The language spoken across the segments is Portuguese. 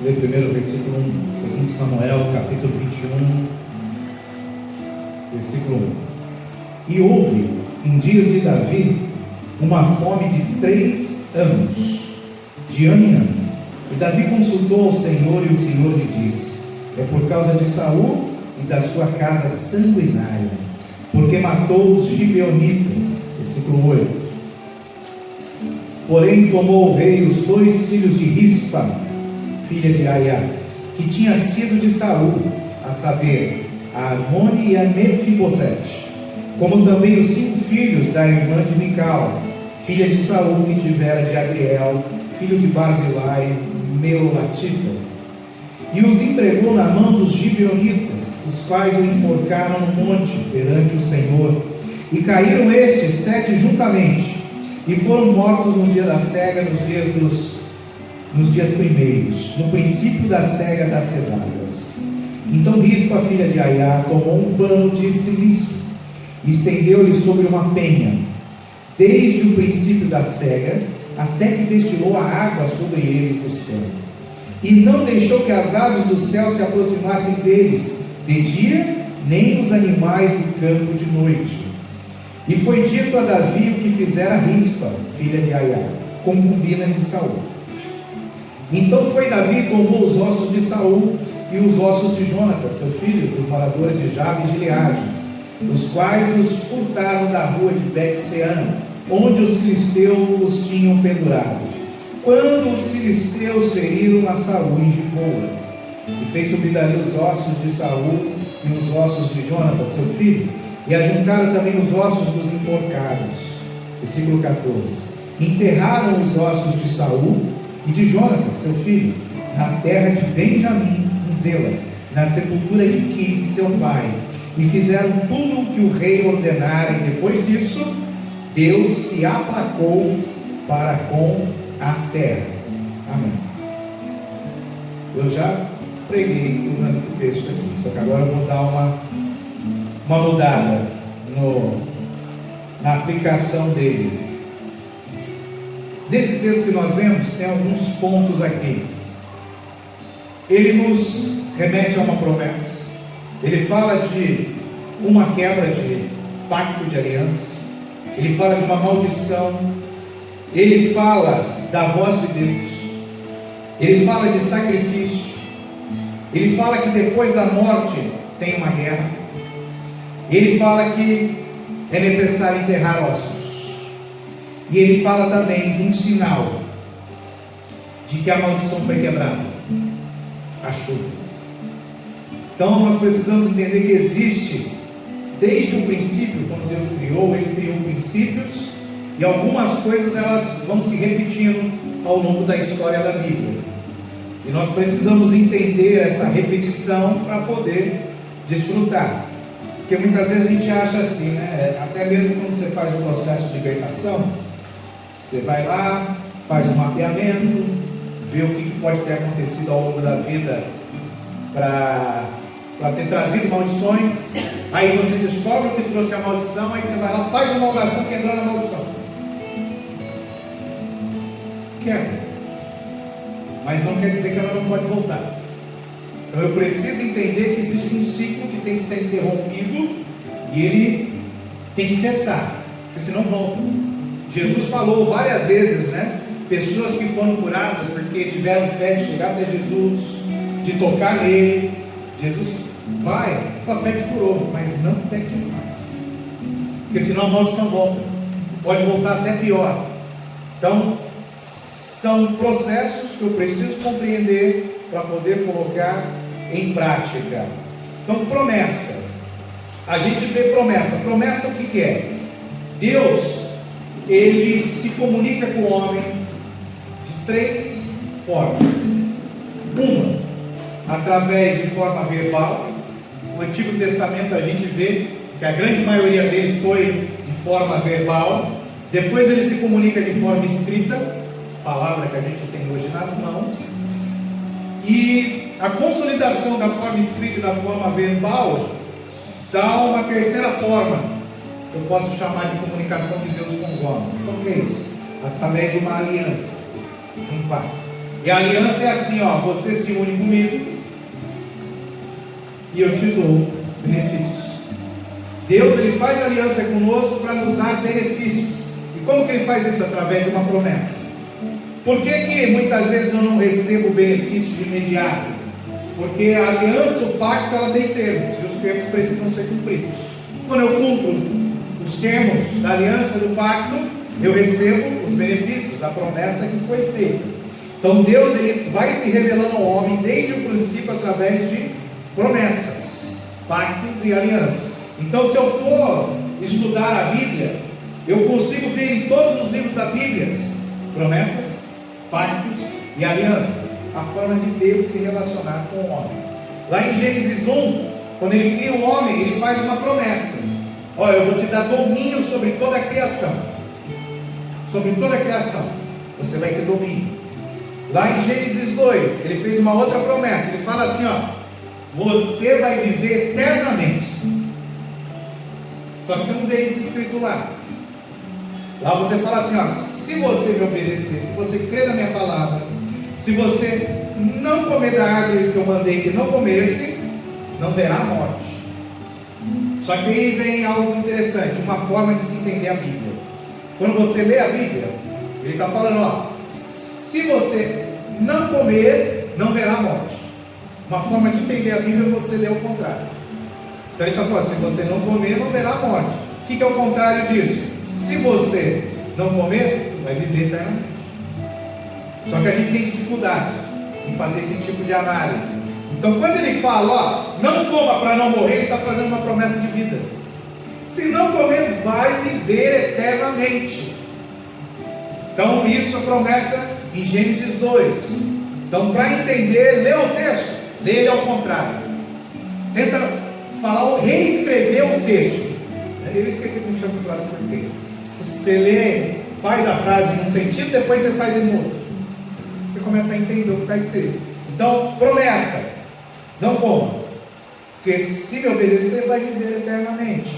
Lê primeiro o versículo 1, 2 Samuel, capítulo 21, versículo 1. E houve, em dias de Davi, uma fome de 3 anos, de ano em ano. E Davi consultou ao Senhor, e o Senhor lhe disse: é por causa de Saul e da sua casa sanguinária, porque matou os gibeonitas. Versículo 8. Porém tomou o rei os 2 filhos de Rispa, filha de Aiá, que tinha sido de Saul, a saber, a Armone e a Mefibosete, como também os 5 filhos da irmã de Mical, filha de Saul, que tivera de Adriel, filho de Barzilai, Meolatita, e os entregou na mão dos gibeonitas, os quais o enforcaram no monte perante o Senhor, e caíram estes 7 juntamente, e foram mortos no dia da cega, nos dias primeiros, no princípio da cega das cevadas. Então Rispa, filha de Aiá, tomou um pano de silício, e estendeu-lhe sobre uma penha, desde o princípio da cega, até que destilou a água sobre eles do céu, e não deixou que as aves do céu se aproximassem deles de dia, nem os animais do campo de noite. E foi dito a Davi o que fizera Rispa, filha de Aiá, concubina de Saul. Então foi Davi e tomou os ossos de Saul e os ossos de Jonatas, seu filho, dos moradores de Jabes de Gileade, os quais os furtaram da rua de Bet-sean, onde os filisteus os tinham pendurado, quando os filisteus feriram a Saul em Giboa. E fez subir dali os ossos de Saul e os ossos de Jonatas, seu filho, e ajuntaram também os ossos dos enforcados. Versículo 14. Enterraram os ossos de Saul e de Jonatas, seu filho, na terra de Benjamim, em Zela, na sepultura de Quis, seu pai, e fizeram tudo o que o rei ordenara. E depois disso, Deus se aplacou para com a terra. Amém. Eu já preguei usando esse texto aqui, só que agora eu vou dar uma mudada na aplicação dele. Nesse texto que nós lemos, tem alguns pontos aqui. Ele nos remete a uma promessa. Ele fala de uma quebra de pacto de aliança. Ele fala de uma maldição. Ele fala da voz de Deus. Ele fala de sacrifício. Ele fala que depois da morte tem uma guerra. Ele fala que é necessário enterrar ossos. E ele fala também de um sinal de que a maldição foi quebrada: a chuva. Então nós precisamos entender que existe, desde o princípio, quando Deus criou, Ele criou princípios, e algumas coisas elas vão se repetindo ao longo da história da Bíblia. E nós precisamos entender essa repetição para poder desfrutar. Porque muitas vezes a gente acha assim, né? Até mesmo quando você faz o processo de libertação, você vai lá, faz um mapeamento, vê o que pode ter acontecido ao longo da vida para ter trazido maldições. Aí você descobre o que trouxe a maldição, aí você vai lá, faz uma oração quebrando a maldição. Quebra. Mas não quer dizer que ela não pode voltar. Então eu preciso entender que existe um ciclo que tem que ser interrompido e ele tem que cessar, porque senão volta. Jesus falou várias vezes, né? Pessoas que foram curadas porque tiveram fé de chegar até Jesus, de tocar nele. Jesus vai, tua fé te curou, mas não peques mais, porque senão a maldição volta, pode voltar até pior. Então são processos que eu preciso compreender para poder colocar em prática. Então, promessa. A gente vê promessa. Promessa o que é? Deus, Ele se comunica com o homem de 3 formas. Uma, através de forma verbal. No Antigo Testamento a gente vê que a grande maioria dele foi de forma verbal. Depois ele se comunica de forma escrita, palavra que a gente tem hoje nas mãos. E a consolidação da forma escrita e da forma verbal dá uma terceira forma, que eu posso chamar de comunicação de Deus com os homens. Como que é isso? Através de uma aliança, de um pacto. E E a aliança é assim, ó, você se une comigo e eu te dou benefícios. Deus, ele faz aliança conosco para nos dar benefícios. E como que ele faz isso? Através de uma promessa. Por que que muitas vezes eu não recebo benefício de imediato? Porque a aliança, o pacto, ela tem termos, e os termos precisam ser cumpridos. Quando eu cumpro os termos da aliança, do pacto, eu recebo os benefícios, a promessa que foi feita. Então Deus, ele vai se revelando ao homem desde o princípio através de promessas, pactos e aliança. Então, se eu for estudar a Bíblia, eu consigo ver em todos os livros da Bíblia promessas, pactos e aliança, a forma de Deus se relacionar com o homem. Lá em Gênesis 1, quando ele cria o homem, ele faz uma promessa: olha, eu vou te dar domínio sobre toda a criação. Sobre toda a criação, você vai ter domínio. Lá em Gênesis 2, ele fez uma outra promessa. Ele fala assim, ó: você vai viver eternamente. Só que você não vê isso escrito lá. Lá você fala assim, ó: se você me obedecer, se você crer na minha palavra, se você não comer da árvore que eu mandei que não comesse, não verá morte. Só que aí vem algo interessante, uma forma de se entender a Bíblia. Quando você lê a Bíblia, ele está falando, ó: se você não comer, não verá morte. Uma forma de entender a Bíblia é você ler o contrário. Então ele está falando, se você não comer, não verá morte. O que é o contrário disso? Se você não comer, vai viver eternamente. Só que a gente tem dificuldade em fazer esse tipo de análise. Então quando ele fala, ó, não coma para não morrer, ele está fazendo uma promessa de vida. Se não comer, vai viver eternamente. Então isso é promessa em Gênesis 2. Então, para entender, lê o texto, lê ele ao contrário. Tenta falar, reescrever o texto. Eu esqueci como chama essa frase em português. Se você lê, faz a frase num sentido, depois você faz em outro. Você começa a entender o que está escrito. Então, promessa: não coma, porque se me obedecer, vai viver eternamente.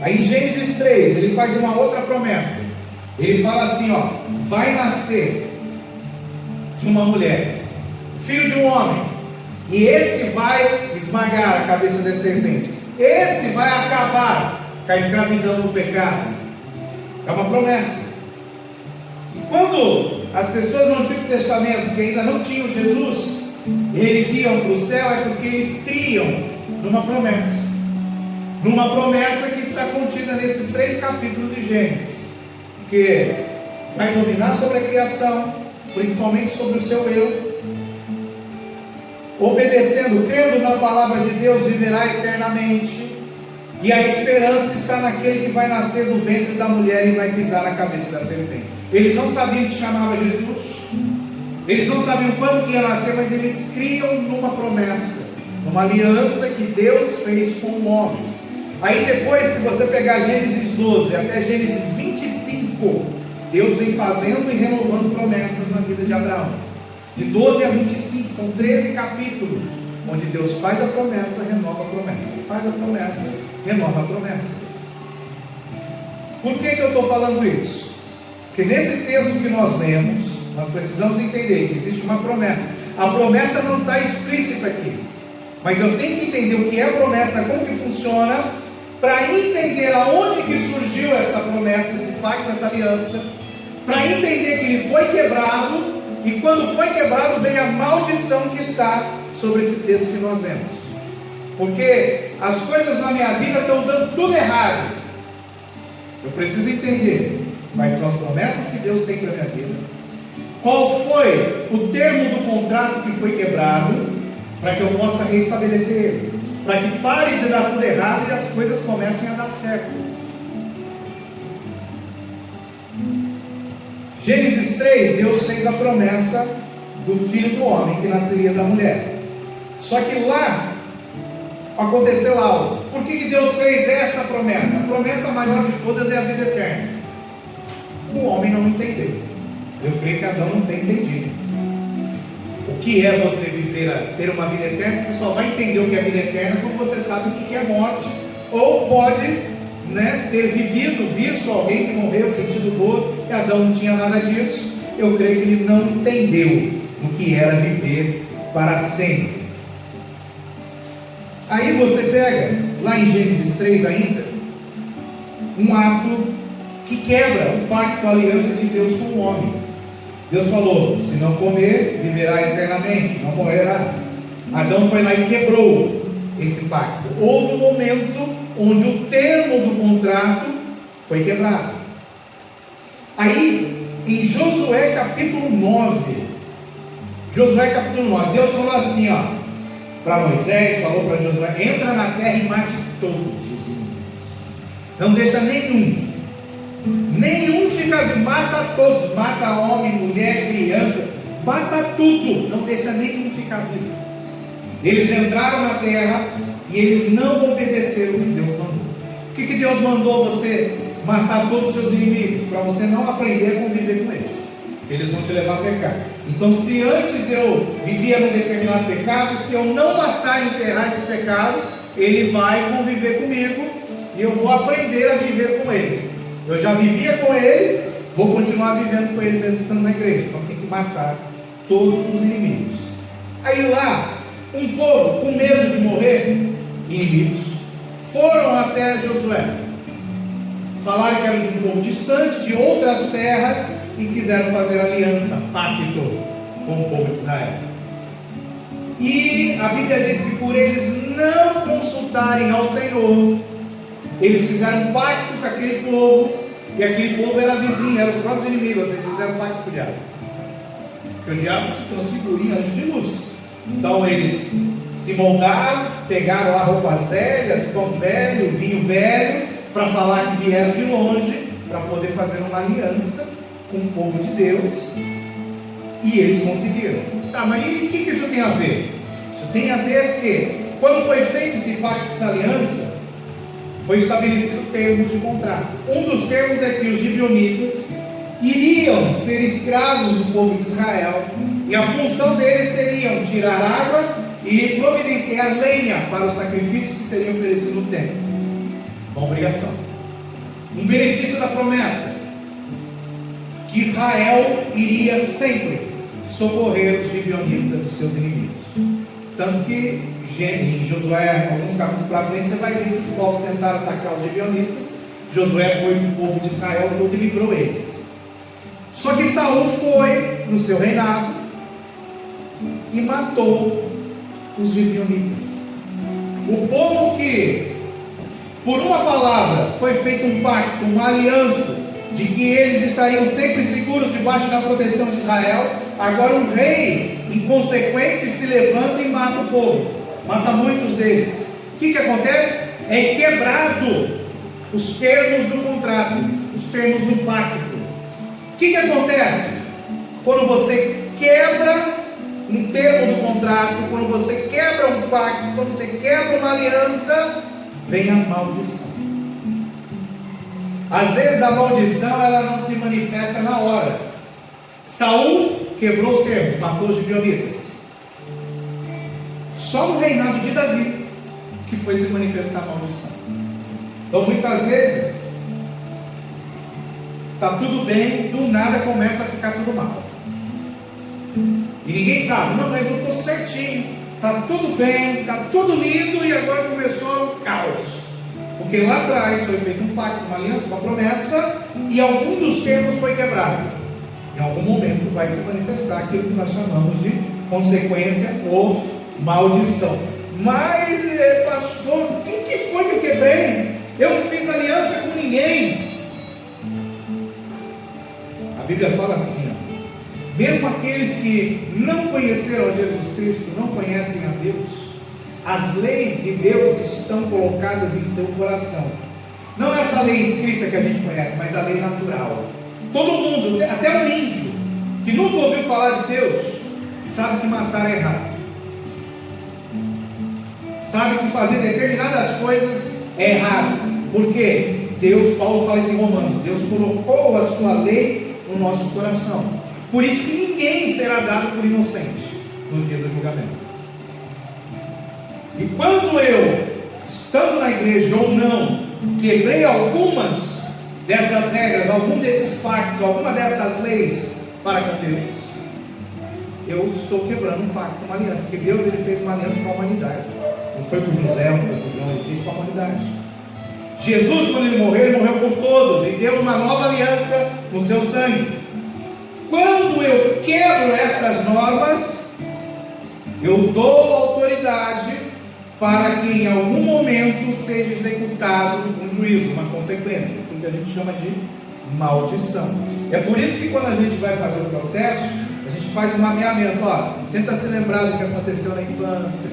Aí em Gênesis 3, ele faz uma outra promessa. Ele fala assim, ó: vai nascer de uma mulher, filho de um homem, e esse vai esmagar a cabeça da serpente. Esse vai acabar com a escravidão do pecado. É uma promessa. E quando as pessoas no Antigo Testamento, que ainda não tinham Jesus, eles iam para o céu, é porque eles criam numa promessa. Numa promessa que está contida nesses 3 capítulos de Gênesis, que vai dominar sobre a criação, principalmente sobre o seu eu. Obedecendo, crendo na palavra de Deus, viverá eternamente. E a esperança está naquele que vai nascer do ventre da mulher e vai pisar na cabeça da serpente. Eles não sabiam que chamava Jesus, eles não sabiam quando que ia nascer, mas eles criam numa promessa, numa aliança que Deus fez com o homem. Aí depois, se você pegar Gênesis 12 até Gênesis 25, Deus vem fazendo e renovando promessas na vida de Abraão. De 12 a 25, são 13 capítulos, onde Deus faz a promessa, renova a promessa, faz a promessa, renova a promessa. Por que eu estou falando isso? Porque nesse texto que nós lemos, nós precisamos entender que existe uma promessa. A promessa não está explícita aqui, mas eu tenho que entender o que é a promessa, como que funciona, para entender aonde que surgiu essa promessa, esse pacto, essa aliança, para entender que ele foi quebrado, e quando foi quebrado veio a maldição que está sobre esse texto que nós lemos. Porque as coisas na minha vida estão dando tudo errado. Eu preciso entender quais são as promessas que Deus tem para a minha vida, qual foi o termo do contrato que foi quebrado, para que eu possa restabelecer ele, para que pare de dar tudo errado e as coisas comecem a dar certo. Gênesis 3, Deus fez a promessa do filho do homem que nasceria da mulher. Só que lá aconteceu algo. Por que Deus fez essa promessa? A promessa maior de todas é a vida eterna. O homem não entendeu. Eu creio que Adão não tem entendido o que é você viver, ter uma vida eterna. Você só vai entender o que é vida eterna quando você sabe o que é morte, ou pode ter visto alguém que morreu, sentido dor, e Adão não tinha nada disso. Eu creio que ele não entendeu no que era viver para sempre. Aí você pega, lá em Gênesis 3 ainda, um ato que quebra o pacto, a aliança de Deus com o homem. Deus falou: se não comer, viverá eternamente, não morrerá. Adão foi lá e quebrou esse pacto. Houve um momento onde o termo do contrato foi quebrado. Aí, em Josué capítulo 9, Deus falou assim, para Moisés, falou para Josué: entra na terra e mate todos os inimigos, não deixa nenhum fica vivo, mata todos, mata homem, mulher, criança, mata tudo, não deixa nenhum ficar vivo. Eles entraram na terra e eles não obedeceram o que Deus mandou. O que Deus mandou? Você matar todos os seus inimigos, para você não aprender a conviver com eles, eles vão te levar a pecar. Então, se antes eu vivia num determinado pecado, se eu não matar e enterrar esse pecado, ele vai conviver comigo e eu vou aprender a viver com ele. Eu já vivia com ele, vou continuar vivendo com ele mesmo estando na igreja. Então tem que matar todos os inimigos. Aí lá, um povo com medo de morrer, inimigos, foram até Josué, falaram que eram de um povo distante, de outras terras, e quiseram fazer aliança, pacto com o povo de Israel. E a Bíblia diz que por eles não consultarem ao Senhor, eles fizeram um pacto com aquele povo, e aquele povo era vizinho, eram os próprios inimigos. Vocês fizeram um pacto com o diabo, porque o diabo se transfigura em anjo de luz. Então eles se moldaram, pegaram lá roupas velhas, pão velho, vinho velho, para falar que vieram de longe, para poder fazer uma aliança com o povo de Deus. E eles conseguiram. Tá, mas e o que isso tem a ver? Isso tem a ver que, quando foi feito esse pacto, essa aliança, foi estabelecido termos de contrato. Um dos termos é que os gibeonitas iriam ser escravos do povo de Israel, e a função deles seria tirar água e providenciar lenha para os sacrifícios que seriam oferecidos no templo. Uma obrigação. Um benefício da promessa, que Israel iria sempre socorrer os gibeonitas dos seus inimigos. Tanto que em Josué, alguns capítulos para frente, você vai ver que os povos tentaram atacar os gibeonitas. Josué foi para o povo de Israel e livrou eles. Só que Saul foi no seu reinado e matou os gibeonitas. O povo que, por uma palavra, foi feito um pacto, uma aliança, de que eles estariam sempre seguros debaixo da proteção de Israel, agora um rei inconsequente se levanta e mata o povo, mata muitos deles. O que acontece? É quebrado os termos do contrato, os termos do pacto. O que acontece? Quando você quebra um termo do contrato, quando você quebra um pacto, quando você quebra uma aliança, vem a maldição. Às vezes a maldição ela não se manifesta na hora. Saul quebrou os termos, matou os gibeonitas. Só no reinado de Davi que foi se manifestar a maldição. Então muitas vezes está tudo bem, do nada começa a ficar tudo mal. E ninguém sabe, não, mas eu estou certinho, está tudo bem, está tudo lindo, e agora começou o caos. Porque lá atrás foi feito um pacto, uma aliança, uma promessa, e algum dos termos foi quebrado. Em algum momento vai se manifestar aquilo que nós chamamos de consequência ou maldição. Mas, pastor, o que foi que eu quebrei? Eu não fiz aliança com ninguém. A Bíblia fala assim, mesmo aqueles que não conheceram Jesus Cristo, não conhecem a Deus, as leis de Deus estão colocadas em seu coração. Não essa lei escrita que a gente conhece, mas a lei natural. Todo mundo, até o índio, que nunca ouviu falar de Deus, sabe que matar é errado, sabe que fazer determinadas coisas é errado. Porque Deus, Paulo fala isso em Romanos, Deus colocou a sua lei no nosso coração. Por isso que ninguém será dado por inocente no dia do julgamento. E quando eu, estando na igreja ou não, quebrei algumas dessas regras, algum desses pactos, alguma dessas leis para com Deus, eu estou quebrando um pacto, uma aliança, porque Deus ele fez uma aliança com a humanidade. Não foi com José, não foi com João, ele fez com a humanidade. Jesus, quando ele morreu por todos e deu uma nova aliança no seu sangue. Quando eu quebro essas normas, eu dou autoridade para que em algum momento seja executado um juízo, uma consequência, o que a gente chama de maldição. É por isso que quando a gente vai fazer o processo, a gente faz um mapeamento, tenta se lembrar do que aconteceu na infância,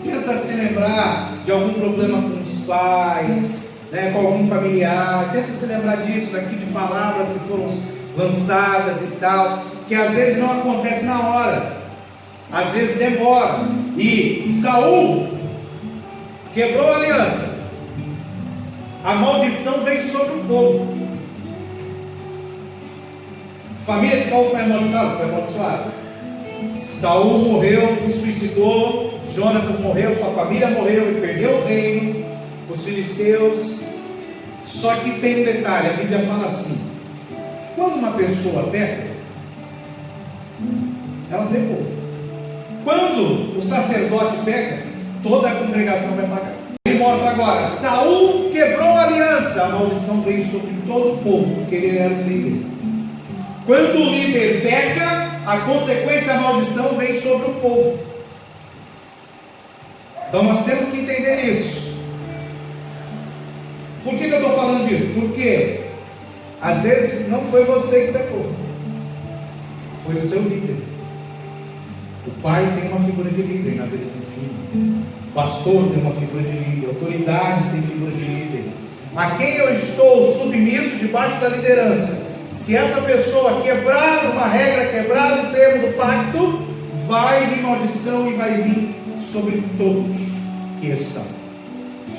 tenta se lembrar de algum problema com os pais, com algum familiar, tenta se lembrar disso, daqui de palavras que foram lançadas e tal, que às vezes não acontece na hora, às vezes demora. E Saul quebrou a aliança, a maldição veio sobre o povo. A família de Saul foi amaldiçoada? Foi amaldiçoada. Saul morreu, se suicidou, Jonatas morreu, sua família morreu, ele perdeu o reino, os filisteus. Só que tem um detalhe, a Bíblia fala assim: quando uma pessoa peca, ela pecou. Quando o sacerdote peca, toda a congregação vai pagar. Ele mostra agora: Saul quebrou a aliança, a maldição veio sobre todo o povo, porque ele era o líder. Quando o líder peca, a consequência, a maldição vem sobre o povo. Então nós temos que entender isso. Por que eu estou falando disso? Porque às vezes não foi você que pecou, foi o seu líder. O pai tem uma figura de líder na vida do filho, o pastor tem uma figura de líder, autoridades têm figura de líder. A quem eu estou submisso debaixo da liderança, se essa pessoa quebrar uma regra, quebrar um termo do pacto, vai vir maldição e vai vir sobre todos que estão.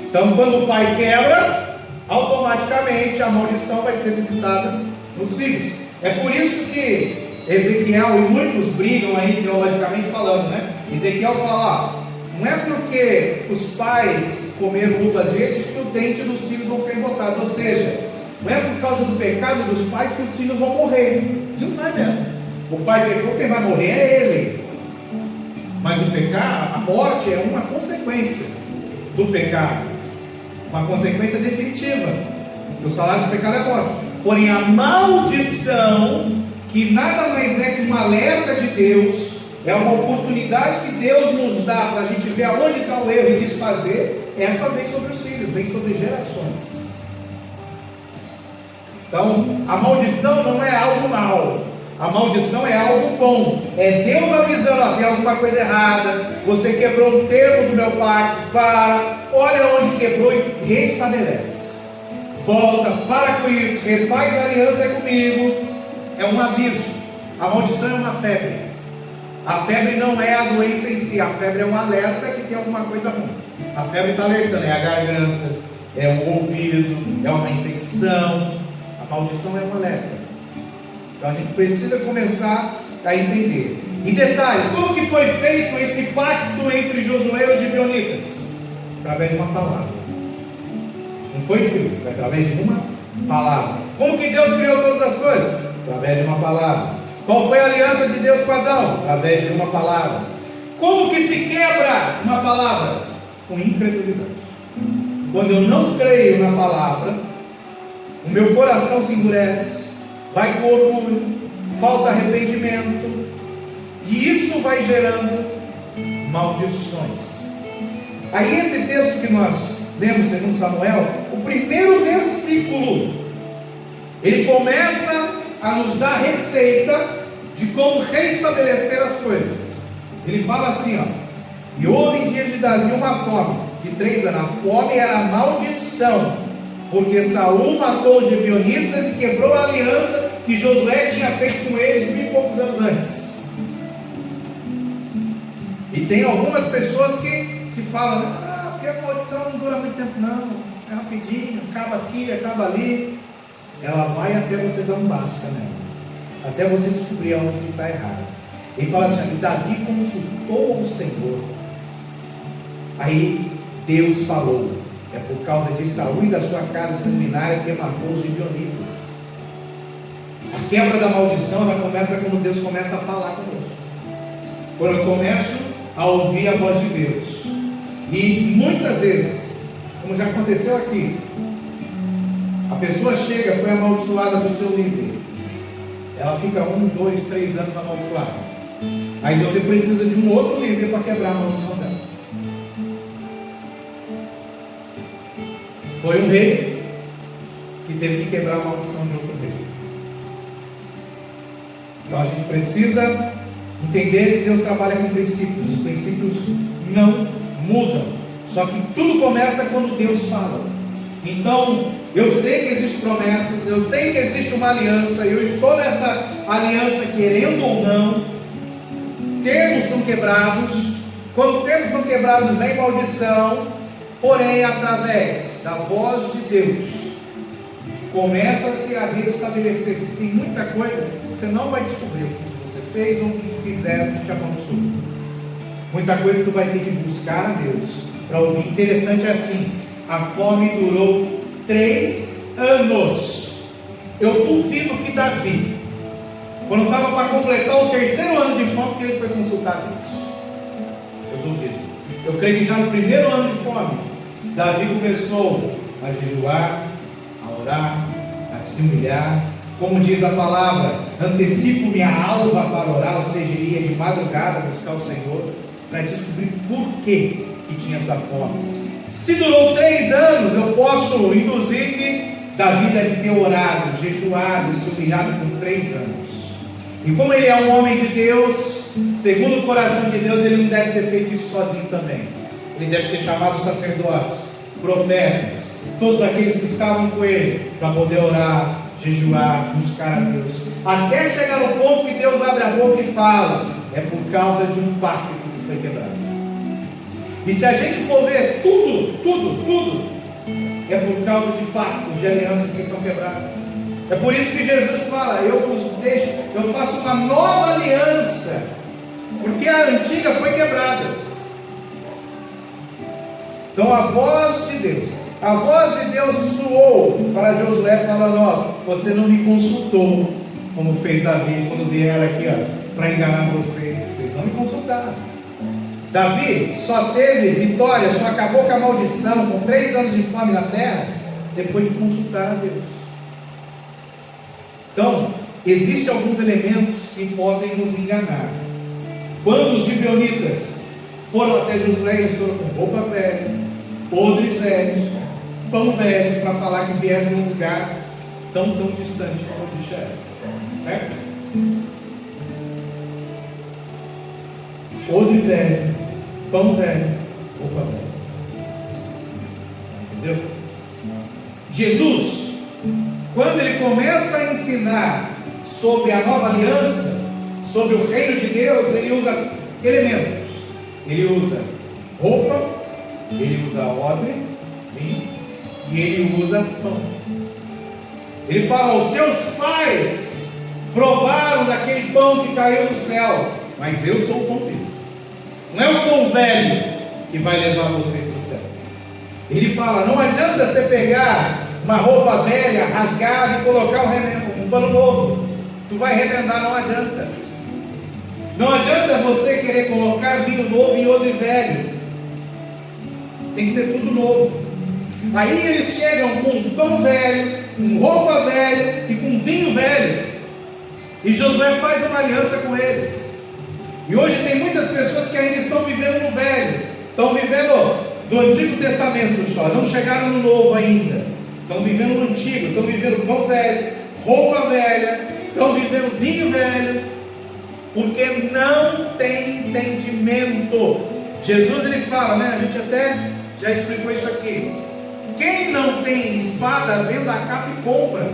Então, quando o pai quebra, automaticamente a maldição vai ser visitada nos filhos. É por isso que Ezequiel, e muitos brigam aí teologicamente falando, Ezequiel fala: não é porque os pais comeram uvas verdes que o dente dos filhos vão ficar embotados. Ou seja, não é por causa do pecado dos pais que os filhos vão morrer. E não vai mesmo. O pai pecou, quem vai morrer é ele. Mas o pecado, a morte é uma consequência do pecado, uma consequência definitiva. O salário do pecado é morte. Porém, a maldição, que nada mais é que um alerta de Deus, é uma oportunidade que Deus nos dá para a gente ver aonde está o erro e desfazer. Essa vem sobre os filhos, vem sobre gerações. Então, a maldição não é algo mal, a maldição é algo bom. É Deus avisando: tem alguma coisa errada, você quebrou um termo do meu pacto, olha onde quebrou e restabelece. Volta, para com isso, refaz a aliança comigo. É um aviso. A maldição é uma febre. A febre não é a doença em si, a febre é um alerta que tem alguma coisa ruim. A febre está alertando, é a garganta, é o ouvido, é uma infecção. A maldição é um alerta. Então a gente precisa começar a entender. E detalhe, como que foi feito esse pacto entre Josué e os gibeonitas? Através de uma palavra. Não foi escrito, foi através de uma palavra. Como que Deus criou todas as coisas? Através de uma palavra. Qual foi a aliança de Deus com Adão? Através de uma palavra. Como que se quebra uma palavra? Com incredulidade. Quando eu não creio na palavra, o meu coração se endurece, vai com orgulho, falta arrependimento, e isso vai gerando maldições. Aí esse texto que nós lemos em Samuel, o primeiro versículo, ele começa a nos dar receita de como restabelecer as coisas. Ele fala assim: e houve em dias de Davi uma fome de 3 anos. A fome era a maldição, porque Saul matou os gibeonitas e quebrou a aliança que Josué tinha feito com eles 1000 e poucos anos antes. E tem algumas pessoas que falam: porque a maldição não dura muito tempo não, é rapidinho, acaba aqui, acaba ali. Ela vai até você dar um basta nela, até você descobrir aonde que está errado. Ele fala assim: Davi consultou o Senhor. Aí Deus falou: é por causa de Saul e da sua casa sanguinária que matou os gibeonitas. A quebra da maldição, ela começa quando Deus começa a falar conosco. quando eu começo a ouvir a voz de Deus. E muitas vezes, como já aconteceu aqui, a pessoa chega, foi amaldiçoada pelo seu líder, ela fica 1, 2, 3 anos amaldiçoada. Aí você precisa de um outro líder para quebrar a maldição dela. Foi um rei que teve que quebrar a maldição de outro rei. Então a gente precisa entender que Deus trabalha com princípios. Os princípios não mudam. Só que tudo começa quando Deus fala. Então, eu sei que existem promessas, eu sei que existe uma aliança, eu estou nessa aliança querendo ou não. Termos são quebrados. Quando termos são quebrados, vem maldição. Porém, através da voz de Deus, começa-se a restabelecer. Tem muita coisa que você não vai descobrir o que você fez ou o que fizeram que te amaldiçoou. Muita coisa que tu vai ter que buscar a Deus para ouvir. Interessante é assim: a fome durou 3 anos. Eu duvido que Davi, quando estava para completar o 3º ano de fome, que ele foi consultar Deus. Eu duvido. Eu creio que já no 1º ano de fome, Davi começou a jejuar, a orar, a se humilhar. Como diz a palavra, antecipo minha alva para orar, ou seja, iria de madrugada buscar o Senhor, para descobrir por que tinha essa fome. Se durou 3 anos, eu posso induzir que Davi deve ter orado, jejuado, se humilhado por 3 anos. E como ele é um homem de Deus, segundo o coração de Deus, ele não deve ter feito isso sozinho também. Ele deve ter chamado os sacerdotes, profetas, todos aqueles que estavam com ele, para poder orar, jejuar, buscar a Deus, até chegar ao ponto que Deus abre a boca e fala. É por causa de um pacto que foi quebrado. E se a gente for ver tudo, é por causa de pactos, de alianças que são quebradas. É por isso que Jesus fala: eu vos deixo, eu faço uma nova aliança, porque a antiga foi quebrada. Então a voz de Deus soou para Josué falando: ó, você não me consultou, como fez Davi quando vieram aqui, ó, para enganar vocês não me consultaram. Davi só teve vitória, só acabou com a maldição, com 3 anos de fome na terra, depois de consultar a Deus. Então, existem alguns elementos que podem nos enganar. Quando os gibeonitas foram até Josué, eles foram com roupa velha, odres velhos, pão velhos, para falar que vieram de um lugar tão distante como de Jericó, certo? Odre velho, pão velho, roupa velha. Entendeu? Jesus, quando ele começa a ensinar sobre a nova aliança, sobre o reino de Deus, ele usa elementos. Ele usa roupa, ele usa odre, vinho, e ele usa pão. Ele fala: os seus pais provaram daquele pão que caiu do céu, mas eu sou o pão vivo. Não é o pão velho que vai levar vocês para o céu. Ele fala: não adianta você pegar uma roupa velha, rasgada e colocar um pano novo. Tu vai remendar, não adianta. Não adianta você querer colocar vinho novo em odre velho. Tem que ser tudo novo. Aí eles chegam com pão velho, com roupa velha e com vinho velho. E Josué faz uma aliança com eles. E hoje tem muitas pessoas que ainda estão vivendo no velho, estão vivendo do Antigo Testamento só, não chegaram no Novo ainda. Estão vivendo no Antigo, estão vivendo pão velho, roupa velha, estão vivendo vinho velho, porque não tem entendimento. Jesus ele fala, né? A gente até já explicou isso aqui. Quem não tem espada, venda a capa e compra.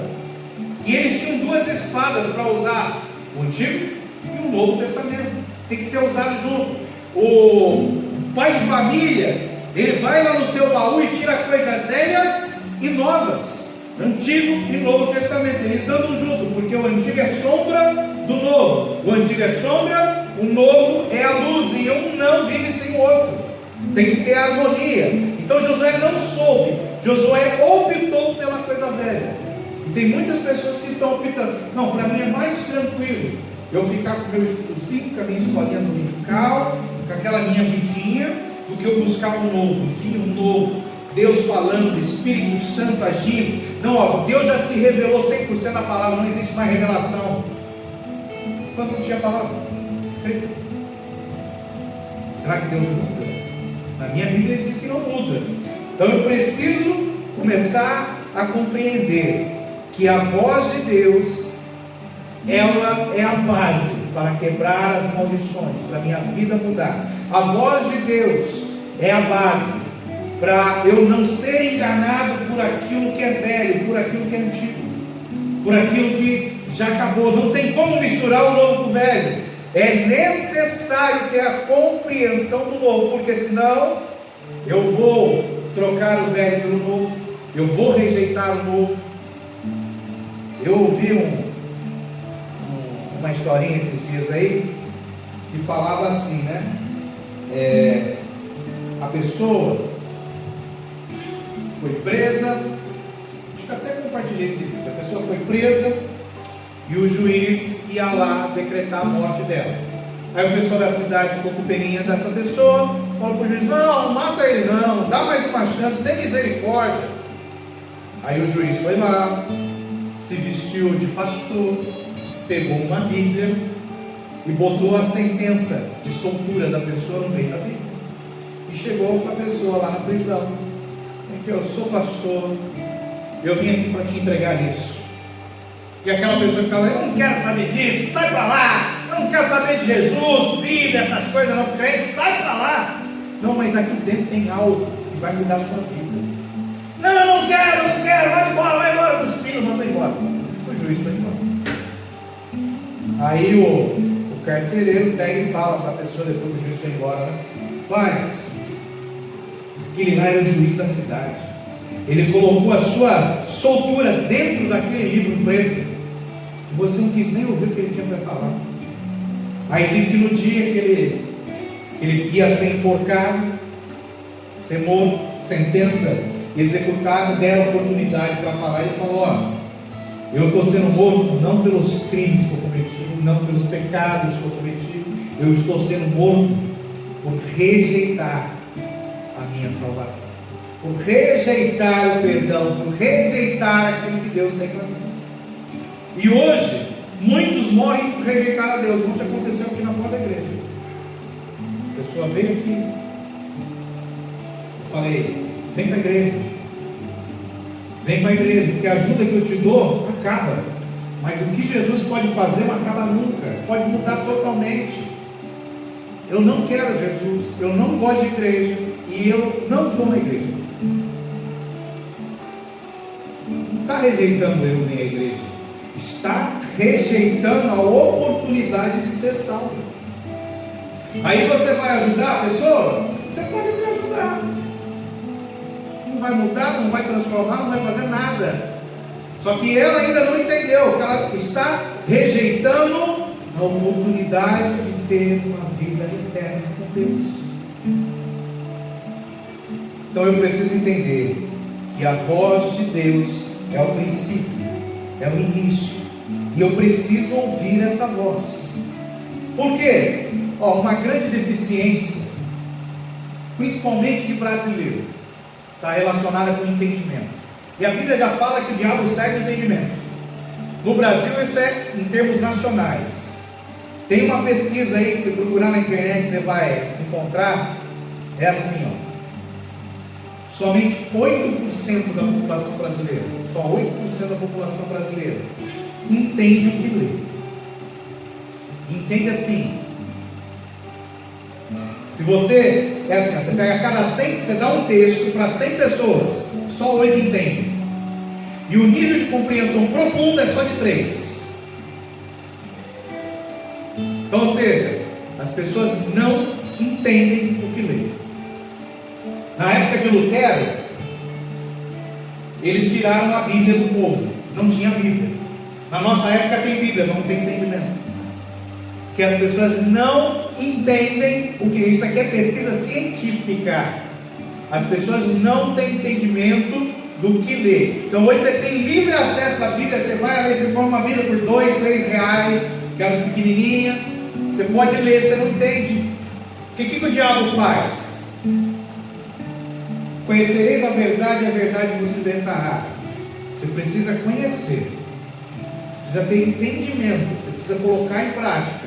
E eles tinham 2 espadas para usar, o Antigo e o Novo Testamento. Tem que ser usado junto. O pai de família, ele vai lá no seu baú e tira coisas velhas e novas, Antigo e Novo Testamento. Eles andam junto, porque o Antigo é sombra do Novo, o Antigo é sombra, o Novo é a luz, e um não vive sem o outro. Tem que ter harmonia. Então Josué não soube, Josué optou pela coisa velha. E tem muitas pessoas que estão optando: não, para mim é mais tranquilo eu ficar com o meu estudozinho, com a minha escolinha dominical, com aquela minha vidinha, do que eu buscar um novo dia, um novo Deus falando, Espírito Santo agindo. Não, ó, Deus já se revelou 100% na palavra, não existe mais revelação. Quanto não tinha palavra? Escrita. Será que Deus muda? Na minha Bíblia ele diz que não muda. Então eu preciso começar a compreender que a voz de Deus, ela é a base para quebrar as maldições, para a minha vida mudar. A voz de Deus é a base para eu não ser enganado por aquilo que é velho, por aquilo que é antigo, por aquilo que já acabou. Não tem como misturar o novo com o velho. É necessário ter a compreensão do novo, porque senão eu vou trocar o velho pelo novo, eu vou rejeitar o novo. Eu ouvi uma historinha esses dias aí, que falava assim, né? A pessoa foi presa, acho que até compartilhei esse vídeo. A pessoa foi presa e o juiz ia lá decretar a morte dela. Aí o pessoal da cidade ficou com peninha dessa pessoa, falou para o juiz: não, mata ele não, dá mais uma chance, tem misericórdia. Aí o juiz foi lá, se vestiu de pastor, pegou uma Bíblia e botou a sentença de soltura da pessoa no meio da Bíblia e chegou com a pessoa lá na prisão. Aqui, eu sou pastor, eu vim aqui para te entregar isso. E aquela pessoa ficava: eu não quero saber disso, sai para lá, eu não quero saber de Jesus, Bíblia, essas coisas não, crente, sai para lá. Não, mas aqui dentro tem algo que vai mudar a sua vida. Não, eu não quero, vai embora, os filhos, manda embora. O juiz foi embora. Aí o carcereiro pega e fala para a pessoa, depois que o juiz foi embora, né? Mas aquele lá era o juiz da cidade, ele colocou a sua soltura dentro daquele livro preto, e você não quis nem ouvir o que ele tinha para falar. Aí diz que no dia que ele ia ser enforcado, ser morto, sentença executada, deram oportunidade para falar. Ele falou: ó, eu estou sendo morto não pelos crimes que eu cometi, não pelos pecados que eu cometi, eu estou sendo morto por rejeitar a minha salvação, por rejeitar o perdão, por rejeitar aquilo que Deus tem para mim. E hoje, muitos morrem por rejeitar a Deus. Ontem aconteceu aqui na porta da igreja. A pessoa veio aqui, eu falei: vem para a igreja, vem para a igreja, porque a ajuda que eu te dou acaba, mas o que Jesus pode fazer não acaba nunca, pode mudar totalmente. Eu não quero Jesus, eu não gosto de igreja e eu não vou na igreja. Não está rejeitando eu nem a igreja, está rejeitando a oportunidade de ser salvo. Aí você vai ajudar a pessoa? Você pode até ajudar, não vai mudar, não vai transformar, não vai fazer nada. Só que ela ainda não entendeu que ela está rejeitando a oportunidade de ter uma vida eterna com Deus. Então eu preciso entender que a voz de Deus é o princípio, é o início, e eu preciso ouvir essa voz. Por quê? Uma grande deficiência, principalmente de brasileiro, está relacionada com o entendimento. E a Bíblia já fala que o diabo segue o entendimento. No Brasil isso é em termos nacionais. Tem uma pesquisa aí que você procurar na internet, você vai encontrar. É assim, somente 8% da população brasileira, só 8% da população brasileira entende o que lê. Entende assim. Se você, é assim, você pega cada 100, você dá um texto para 100 pessoas, só 8 entendem. E o nível de compreensão profunda é só de 3. Então, ou seja, as pessoas não entendem o que lê. Na época de Lutero, eles tiraram a Bíblia do povo, não tinha Bíblia. Na nossa época tem Bíblia, não tem entendimento. Que as pessoas não entendem o que isso aqui é pesquisa científica. As pessoas não têm entendimento do que lê. Então hoje você tem livre acesso à Bíblia, você vai ali, você compra uma Bíblia por 2, 3 reais, aquelas pequenininhas. Você pode ler, você não entende. O que o diabo faz? Conhecereis a verdade vos libertará. Você precisa conhecer, você precisa ter entendimento, você precisa colocar em prática.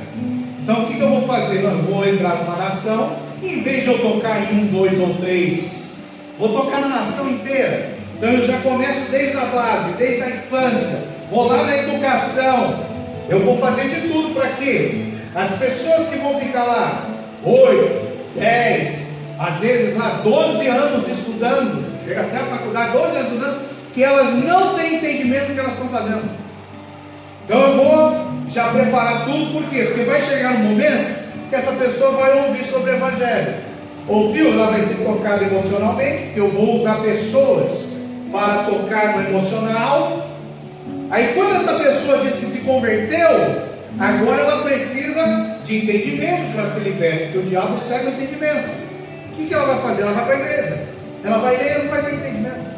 Então o que eu vou fazer? Não, eu vou entrar numa nação, e em vez de eu tocar em 1, 2 ou 3, vou tocar na nação inteira. Então eu já começo desde a base, desde a infância, vou lá na educação, eu vou fazer de tudo para quê? As pessoas que vão ficar lá 8, 10, às vezes lá 12 anos estudando, chega até a faculdade, 12 anos estudando, que elas não têm entendimento do que elas estão fazendo. Então eu vou já preparar tudo, por quê? Porque vai chegar um momento que essa pessoa vai ouvir sobre o Evangelho. Ouviu? Ela vai ser tocada emocionalmente, porque eu vou usar pessoas para tocar no emocional. Aí quando essa pessoa diz que se converteu, agora ela precisa de entendimento para ser liberta, porque o diabo segue o entendimento. O que ela vai fazer? Ela vai para a igreja, ela vai ler e não vai ter entendimento.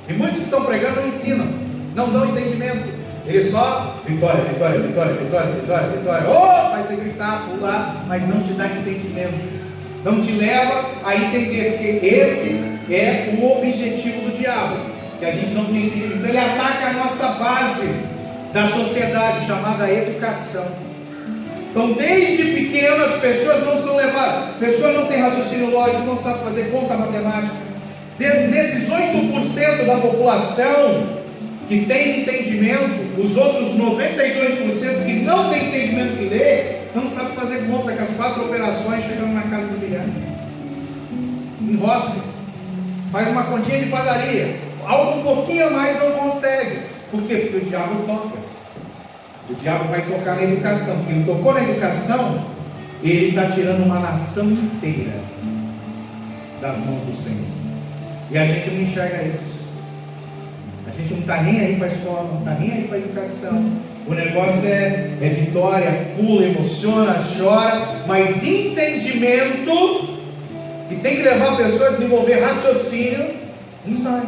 E muitos que estão pregando não ensinam, não dão entendimento. Eles só, vitória, vitória, vitória, vitória, vitória, vitória. Oh, faz você gritar, pular, mas não te dá entendimento. Não te leva a entender, porque esse é o objetivo do diabo, que a gente não tem entendimento. Então ele ataca a nossa base da sociedade, chamada educação. Então desde pequeno as pessoas não são levadas, pessoas não têm raciocínio lógico, não sabem fazer conta matemática. Desses 8% da população que tem entendimento, os outros 92% que não tem entendimento que lê, não sabe fazer conta, que as 4 operações chegam na casa do bilhar. Em roça, faz uma continha de padaria, algo um pouquinho a mais não consegue. Por quê? Porque o diabo toca. O diabo vai tocar na educação, porque ele tocou na educação, ele está tirando uma nação inteira das mãos do Senhor. E a gente não enxerga isso. A gente não está nem aí para a escola, não está nem aí para a educação. O negócio é vitória, pula, emociona, chora, mas entendimento, que tem que levar a pessoa a desenvolver raciocínio, não sai.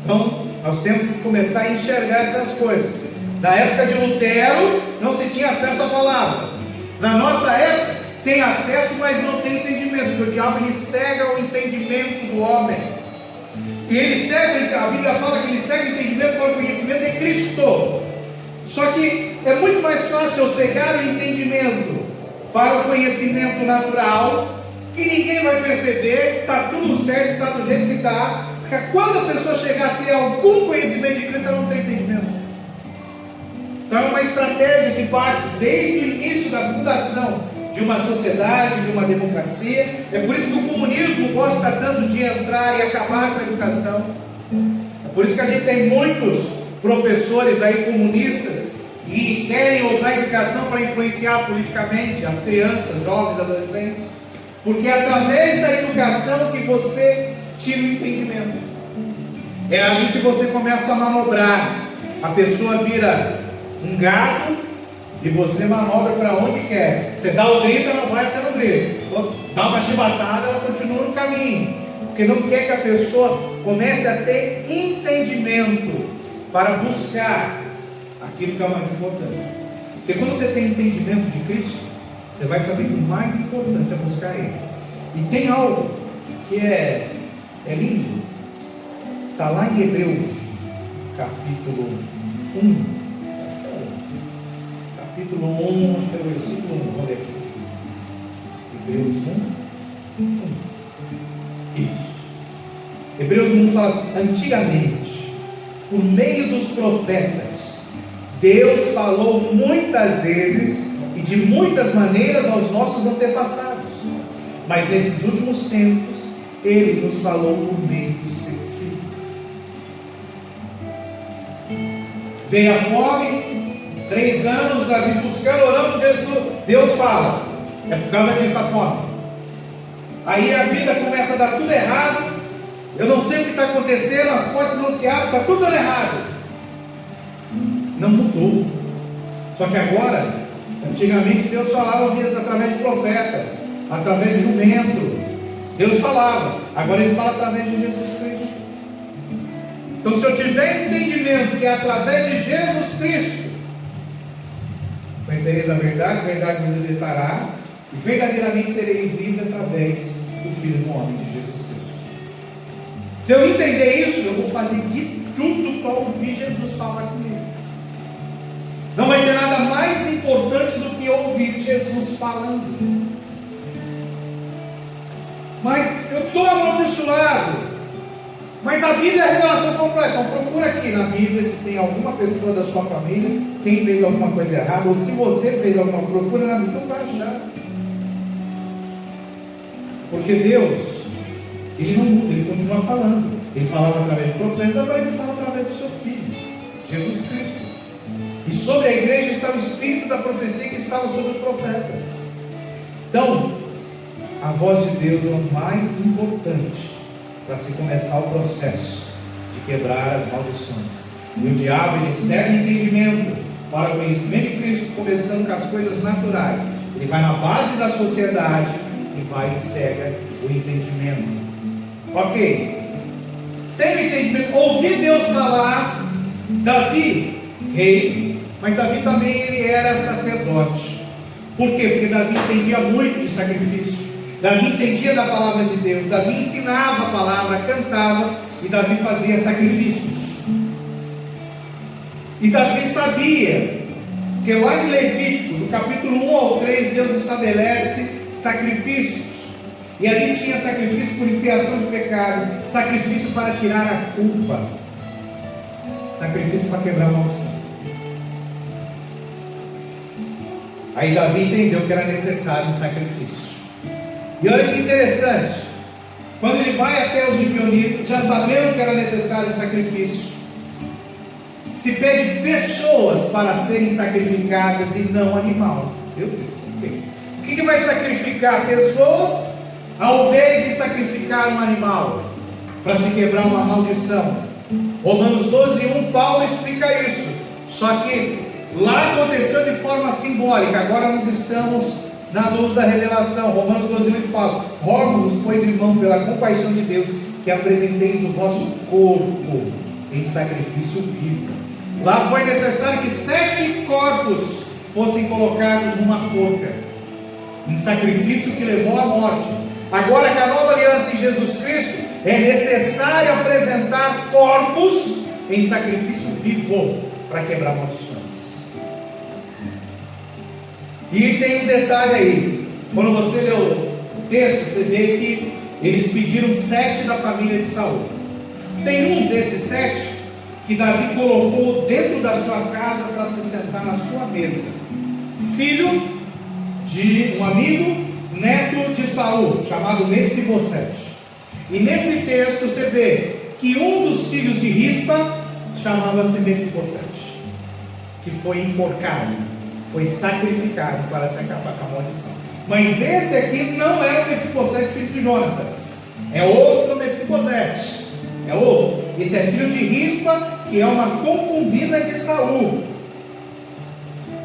Então, nós temos que começar a enxergar essas coisas. Na época de Lutero, não se tinha acesso à palavra. Na nossa época, tem acesso, mas não tem entendimento, porque o diabo ele cega o entendimento do homem. E ele cega, a Bíblia fala que ele cega o entendimento para o conhecimento de Cristo. Só que é muito mais fácil eu cegar o entendimento para o conhecimento natural, que ninguém vai perceber, está tudo certo, está do jeito que está, porque quando a pessoa chegar a ter algum conhecimento de Cristo, ela não tem entendimento. Então é uma estratégia que parte desde o início da fundação de uma sociedade, de uma democracia. É por isso que o comunismo gosta tanto de entrar e acabar com a educação. É por isso que a gente tem muitos professores aí comunistas que querem usar a educação para influenciar politicamente as crianças, jovens, adolescentes, porque é através da educação que você tira o entendimento. É ali que você começa a manobrar. A pessoa vira um gado e você manobra para onde quer. Você dá o grito, ela vai até no grito. Dá uma chibatada, ela continua no caminho, porque não quer que a pessoa comece a ter entendimento para buscar aquilo que é o mais importante. Porque quando você tem entendimento de Cristo, você vai saber que o mais importante é buscar Ele. E tem algo que é lindo, está lá em Hebreus capítulo 1. Capítulo 1, acho que é o versículo 1, vamos ver aqui. Hebreus 1. Isso. Hebreus 1 fala assim: antigamente, por meio dos profetas, Deus falou muitas vezes e de muitas maneiras aos nossos antepassados, mas nesses últimos tempos, Ele nos falou por meio do seu Filho. Veio a fome, 3 anos, Davi buscando, orando, Jesus, Deus fala, é por causa disso a fome. Aí a vida começa a dar tudo errado, eu não sei o que está acontecendo, as portas não se abrem, está tudo dando errado. Não mudou. Só que agora, antigamente Deus falava através de profeta, através de jumento. Deus falava, agora Ele fala através de Jesus Cristo. Então se eu tiver entendimento que é através de Jesus Cristo Conhecereis a verdade vos libertará, e verdadeiramente sereis livres através do Filho do Homem, de Jesus Cristo. Se eu entender isso, eu vou fazer de tudo para ouvir Jesus falar comigo. Não vai ter nada mais importante do que ouvir Jesus falando. Mas eu estou amaldiçoado. Mas a Bíblia é a revelação completa. Então procura aqui na Bíblia se tem alguma pessoa da sua família quem fez alguma coisa errada, ou se você fez alguma coisa, procura na Bíblia, você não vai achar. Porque Deus, Ele não muda, Ele continua falando. Ele falava através de profetas, agora Ele fala através do seu Filho, Jesus Cristo. E sobre a igreja está o espírito da profecia que estava sobre os profetas. Então, a voz de Deus é o mais importante para se começar o processo de quebrar as maldições. E o diabo, ele cega o entendimento para o conhecimento de Cristo, começando com as coisas naturais. Ele vai na base da sociedade e vai e cega o entendimento. Ok, tem entendimento, ouvir Deus falar. Davi, rei, mas Davi também ele era sacerdote. Por quê? Porque Davi entendia muito de sacrifício. Davi entendia da palavra de Deus, Davi ensinava a palavra, cantava, e Davi fazia sacrifícios. E Davi sabia que lá em Levítico, do capítulo 1 ao 3, Deus estabelece sacrifícios. E ali tinha sacrifício por expiação de pecado, sacrifício para tirar a culpa, sacrifício para quebrar a maldição. Aí Davi entendeu que era necessário um sacrifício. E olha que interessante, quando ele vai até os gibeonitas, já sabendo que era necessário um sacrifício, se pede pessoas para serem sacrificadas e não animal. Meu Deus, por quê? O que vai sacrificar? Pessoas, ao invés de sacrificar um animal, para se quebrar uma maldição. Romanos 12:1, Paulo explica isso. Só que lá aconteceu de forma simbólica, agora nós estamos na luz da revelação. Romanos 12:1 ele fala: rogo-vos, pois, irmão, pela compaixão de Deus, que apresenteis o vosso corpo em sacrifício vivo. Lá foi necessário que 7 corpos fossem colocados numa forca, em sacrifício que levou à morte. Agora que a nova aliança em Jesus Cristo, é necessário apresentar corpos em sacrifício vivo para quebrar maldições. E tem um detalhe aí, quando você lê o texto, você vê que eles pediram 7 da família de Saul. Tem um desses 7 que Davi colocou dentro da sua casa para se sentar na sua mesa, filho de um amigo, neto de Saul, chamado Mefibosete. E nesse texto você vê que um dos filhos de Rispa chamava-se Mefibosete, que foi enforcado, foi sacrificado para se acabar com a maldição. Mas esse aqui não é o Mefibosete, filho de Jonatas, é outro Mefibosete, é outro. Esse é filho de Rispa, que é uma concubina de Saul.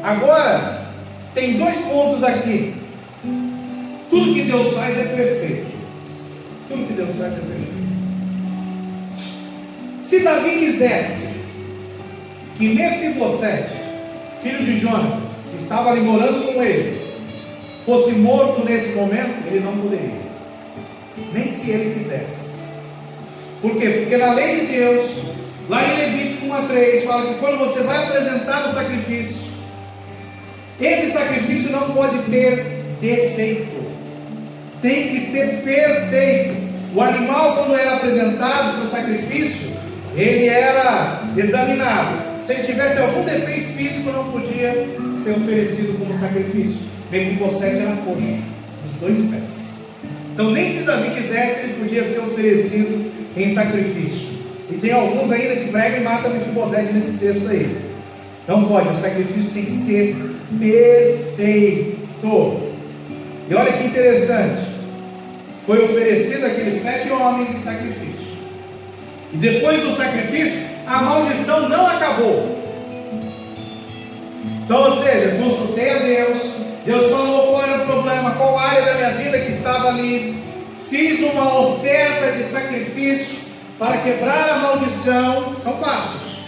Agora, tem 2 pontos aqui. Tudo que Deus faz é perfeito. Tudo que Deus faz é perfeito. Se Davi quisesse que Mefibosete, filho de Jonatas, que estava ali morando com ele, fosse morto nesse momento, ele não poderia, nem se ele quisesse. Por quê? Porque na lei de Deus, lá em Levítico 1:3, fala que quando você vai apresentar o sacrifício, esse sacrifício não pode ter defeito, tem que ser perfeito. O animal, quando era apresentado para o sacrifício, ele era examinado. Se ele tivesse algum defeito físico, não podia ser oferecido como sacrifício. Mefibosete era coxo, dos 2 pés. Então nem se Davi quisesse, ele podia ser oferecido em sacrifício. E tem alguns ainda que pregam e matam Mefibosete nesse texto aí. Não pode, o sacrifício tem que ser perfeito. E olha que interessante, foi oferecido aqueles 7 homens em sacrifício. E depois do sacrifício, a maldição não acabou. Então, ou seja, consultei a Deus, Deus falou qual era o problema, qual área da minha vida que estava ali, fiz uma oferta de sacrifício para quebrar a maldição. São passos,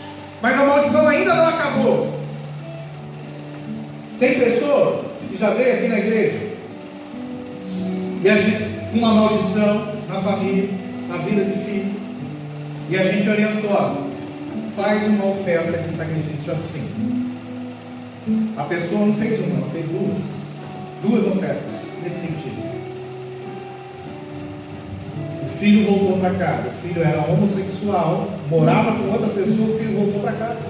mas a maldição ainda não acabou. Tem pessoa que já veio aqui na igreja e a gente com uma maldição na família, na vida do filho, e a gente orientou, ó, faz uma oferta de sacrifício assim. A pessoa não fez uma, ela fez duas ofertas nesse sentido. O filho voltou para casa, o filho era homossexual, morava com outra pessoa, o filho voltou para casa.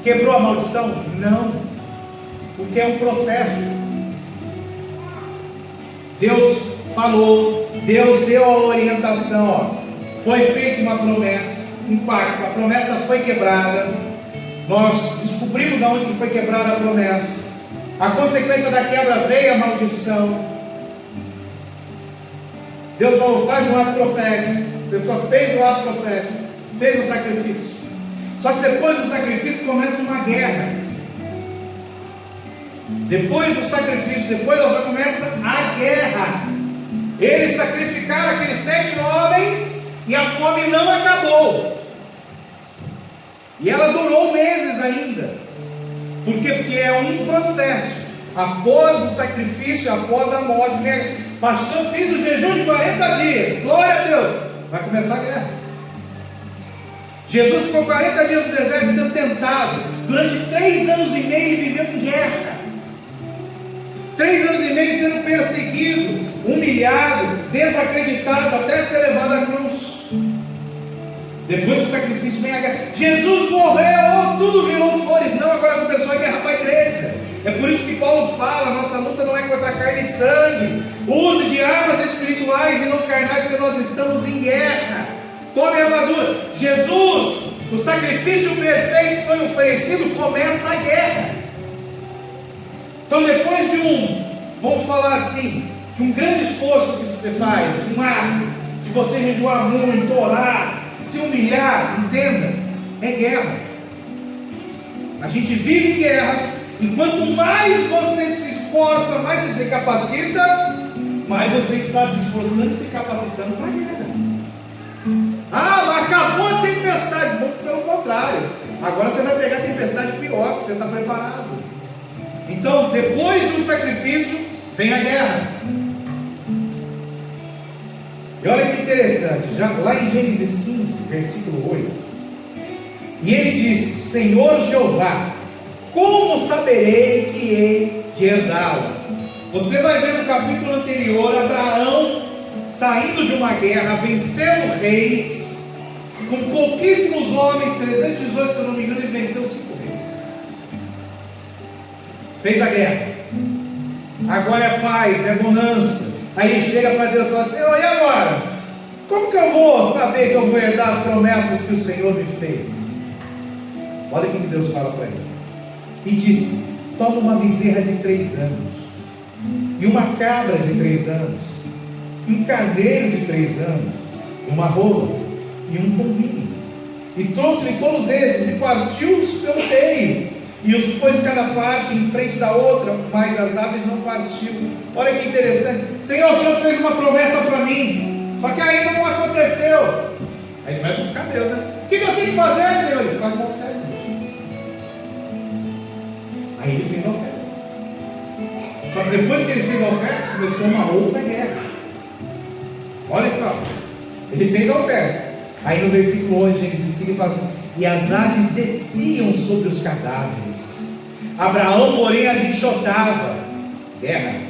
Quebrou a maldição? Não, porque é um processo. Deus falou, Deus deu a orientação, ó. Foi feita uma promessa, um pacto, a promessa foi quebrada, nós descobrimos aonde que foi quebrada a promessa, a consequência da quebra veio a maldição. Deus falou, faz um ato profético, a pessoa fez o ato profético, fez o sacrifício, só que depois do sacrifício começa uma guerra. Depois do sacrifício, depois começa a guerra. Eles sacrificaram aqueles 7 homens e a fome não acabou. E ela durou meses ainda. Por quê? Porque é um processo. Após o sacrifício, após a morte, pastor, fiz o jejum de 40 dias. Glória a Deus. Vai começar a guerra. Jesus ficou 40 dias no deserto sendo tentado. Durante 3 anos e meio ele viveu em guerra. 3 anos e meio sendo perseguido, humilhado, desacreditado, até ser levado à cruz. Depois do sacrifício vem a guerra. Jesus morreu, tudo virou flores. Não, agora começou a guerra para a igreja. É por isso que Paulo fala, nossa luta não é contra carne e sangue. Use de armas espirituais e não carnais, porque nós estamos em guerra. Tome a armadura. Jesus, o sacrifício perfeito foi oferecido, começa a guerra. Então depois de vamos falar assim, de um grande esforço que você faz, de um ato, de você jejuar muito, orar, se humilhar, entenda, é guerra. A gente vive em guerra, e quanto mais você se esforça, mais você se capacita, mais você está se esforçando e se capacitando para a guerra. Ah, mas acabou a tempestade. Bom, pelo contrário, agora você vai pegar a tempestade pior, porque você está preparado. Então, depois do sacrifício, vem a guerra. E olha que interessante, já lá em Gênesis 15, versículo 8, e ele diz: Senhor Jeová, como saberei que hei de herdá-la? Você vai ver no capítulo anterior, Abraão saindo de uma guerra, vencendo reis, com pouquíssimos homens, 318 se eu não me engano, ele venceu 5 reis. Fez a guerra, agora é paz, é bonança. Aí ele chega para Deus e fala: Senhor, e agora? Como que eu vou saber que eu vou herdar as promessas que o Senhor me fez? Olha o que Deus fala para ele. E disse: toma uma bezerra de 3 anos, e uma cabra de 3 anos, e um carneiro de 3 anos, e uma rola, e um pombinho. E trouxe-lhe todos esses, e partiu-os pelo meio, e os pôs cada parte em frente da outra, mas as aves não partiram. Olha que interessante. Senhor, o Senhor fez uma promessa para mim, só que ainda não aconteceu. Aí ele vai buscar Deus, né? O que eu tenho que fazer, Senhor? Ele faz uma oferta. Aí ele fez a oferta. Só que depois que ele fez a oferta, começou uma outra guerra. Olha aqui, ó. Ele fez a oferta. Aí no versículo 11, Gênesis 15, ele fala assim: e as aves desciam sobre os cadáveres, Abraão, porém, as enxotava. Guerra.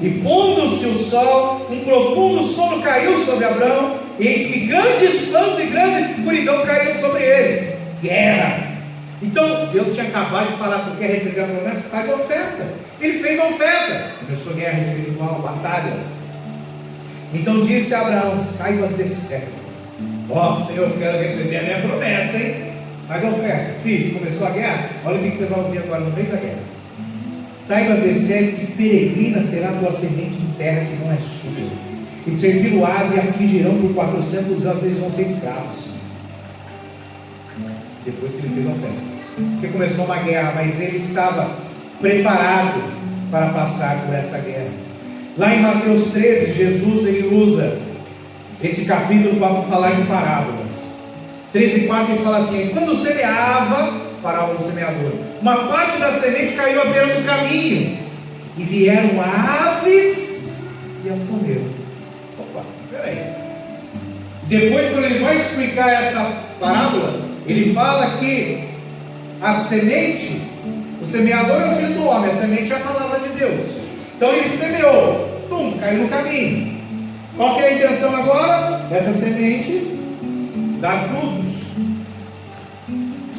E pondo-se o sol, um profundo sono caiu sobre Abraão, e eis que grande espanto e grande escuridão caíram sobre ele. Guerra. Então Deus tinha acabado de falar: tu quer receber a promessa? Faz a oferta. Ele fez a oferta. Começou guerra espiritual, batalha. Então disse a Abraão: saibas de certo. Ó, Senhor, eu quero receber a minha promessa, hein? Faz a oferta. Fiz, começou a guerra. Olha o que você vai ouvir agora no meio da guerra. Saibas de certo que peregrina será a tua semente em terra que não é sua, e servi-lo-ás e afligirão por 400 anos, eles vão ser escravos. Depois que ele fez a oferta, porque começou uma guerra, mas ele estava preparado para passar por essa guerra. Lá em Mateus 13, Jesus ele usa esse capítulo para falar em parábolas. 13:4 ele fala assim: quando semeava, parábola do semeador. Uma parte da semente caiu à beira do caminho, e vieram aves e as comeram. Opa, peraí. Depois, quando ele vai explicar essa parábola, ele fala que a semente, o semeador é o filho do homem, a semente é a palavra de Deus. Então ele semeou, caiu no caminho. Qual que é a intenção agora? Essa semente dá frutos.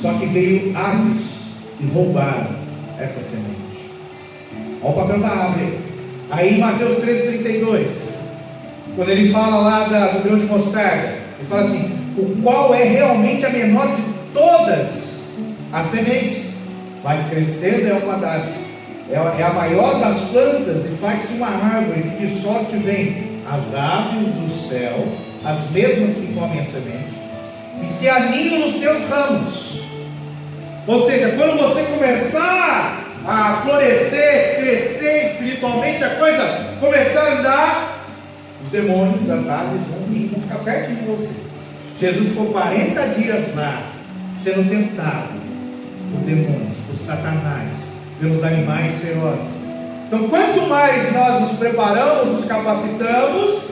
Só que veio aves e roubaram essa semente. Olha o papel da ave. Aí em Mateus 13:32, quando ele fala lá do grão de mostarda, ele fala assim: o qual é realmente a menor de todas as sementes, mas crescendo é a maior das plantas, e faz-se uma árvore, que de sorte vem as aves do céu, as mesmas que comem a semente, e se aninham nos seus ramos. Ou seja, quando você começar a florescer, crescer espiritualmente, a coisa começar a andar, os demônios, as aves vão vir, vão ficar perto de você. Jesus ficou 40 dias lá, sendo tentado por demônios, por Satanás, pelos animais ferozes. Então, quanto mais nós nos preparamos, nos capacitamos,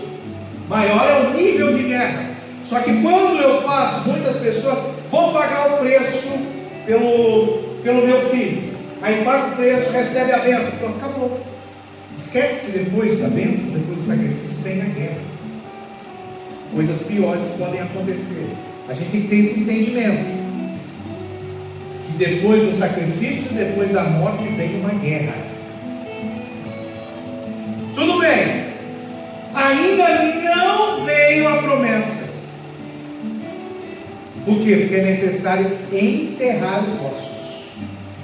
maior é o nível de guerra. Só que quando eu faço, muitas pessoas vão pagar o preço pelo meu filho. Aí paga o preço, recebe a bênção. Pronto, acabou. Esquece que depois da bênção, depois do sacrifício, vem a guerra. Coisas piores podem acontecer. A gente tem que ter esse entendimento, que depois do sacrifício, depois da morte, vem uma guerra. Tudo bem, ainda não veio a promessa. Por quê? Porque é necessário enterrar os ossos.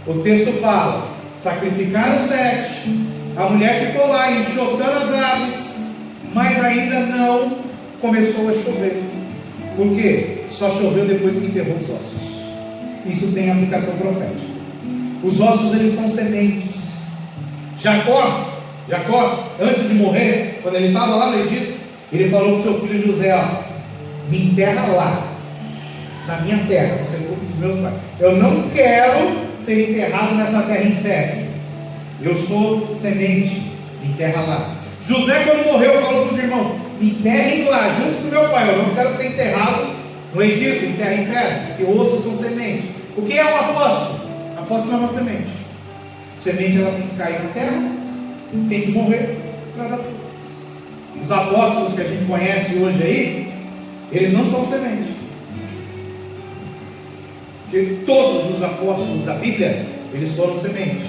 O texto fala: sacrificaram 7, a mulher ficou lá enxotando as aves, mas ainda não começou a chover. Por quê? Só choveu depois que enterrou os ossos. Isso tem aplicação profética. Os ossos, eles são sementes. Jacó, antes de morrer, quando ele estava lá no Egito, ele falou para o seu filho José: ó, me enterra lá, na minha terra, no sepulcro dos meus pais. Eu não quero ser enterrado nessa terra infértil. Eu sou semente, me enterra lá. José, quando morreu, falou para os irmãos: me enterrem lá, junto com meu pai. Eu não quero ser enterrado no Egito, em terra infértil, porque ossos são sementes. O que é um apóstolo? Apóstolo é uma semente. Semente, ela tem que cair na terra, tem que morrer para dar fruto. Os apóstolos que a gente conhece hoje aí, eles não são sementes. Porque todos os apóstolos da Bíblia, eles foram sementes.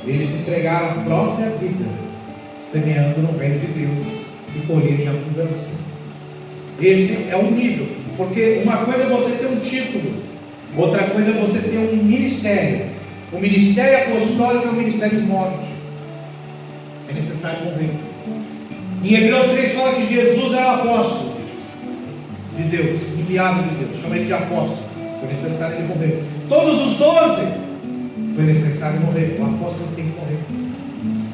Eles entregaram a própria vida, semeando no reino de Deus e colhendo em abundância. Esse é um nível. Porque uma coisa é você ter um título, outra coisa é você ter um ministério. O ministério apostólico é um ministério de morte. É necessário morrer. Em Hebreus 3 fala que Jesus era o apóstolo de Deus, enviado de Deus, chama ele de apóstolo. Foi necessário ele morrer. Todos os 12 foi necessário morrer. O apóstolo tem que morrer.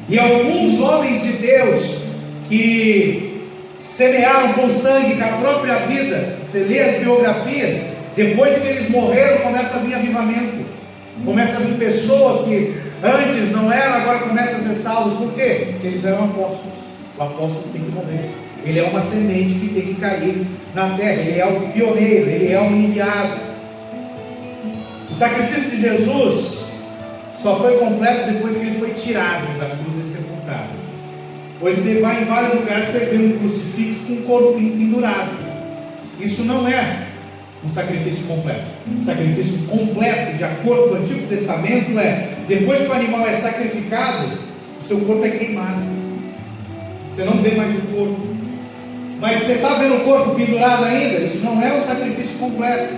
E alguns homens de Deus que semearam com sangue, com a própria vida, você lê as biografias, depois que eles morreram, começa a vir avivamento, começa a vir pessoas que antes não eram, agora começam a ser salvos. Por quê? Porque eles eram apóstolos. O apóstolo tem que morrer. Ele é uma semente que tem que cair na terra. Ele é o pioneiro, ele é o enviado. O sacrifício de Jesus só foi completo depois que ele foi tirado da cruz e sepultado. Pois você vai em vários lugares, você vê um crucifixo com um corpo pendurado. Isso não é um sacrifício completo. O sacrifício completo, de acordo com o Antigo Testamento, é: depois que o animal é sacrificado, o seu corpo é queimado. Você não vê mais o corpo. Mas você está vendo o corpo pendurado ainda? Isso não é um sacrifício completo.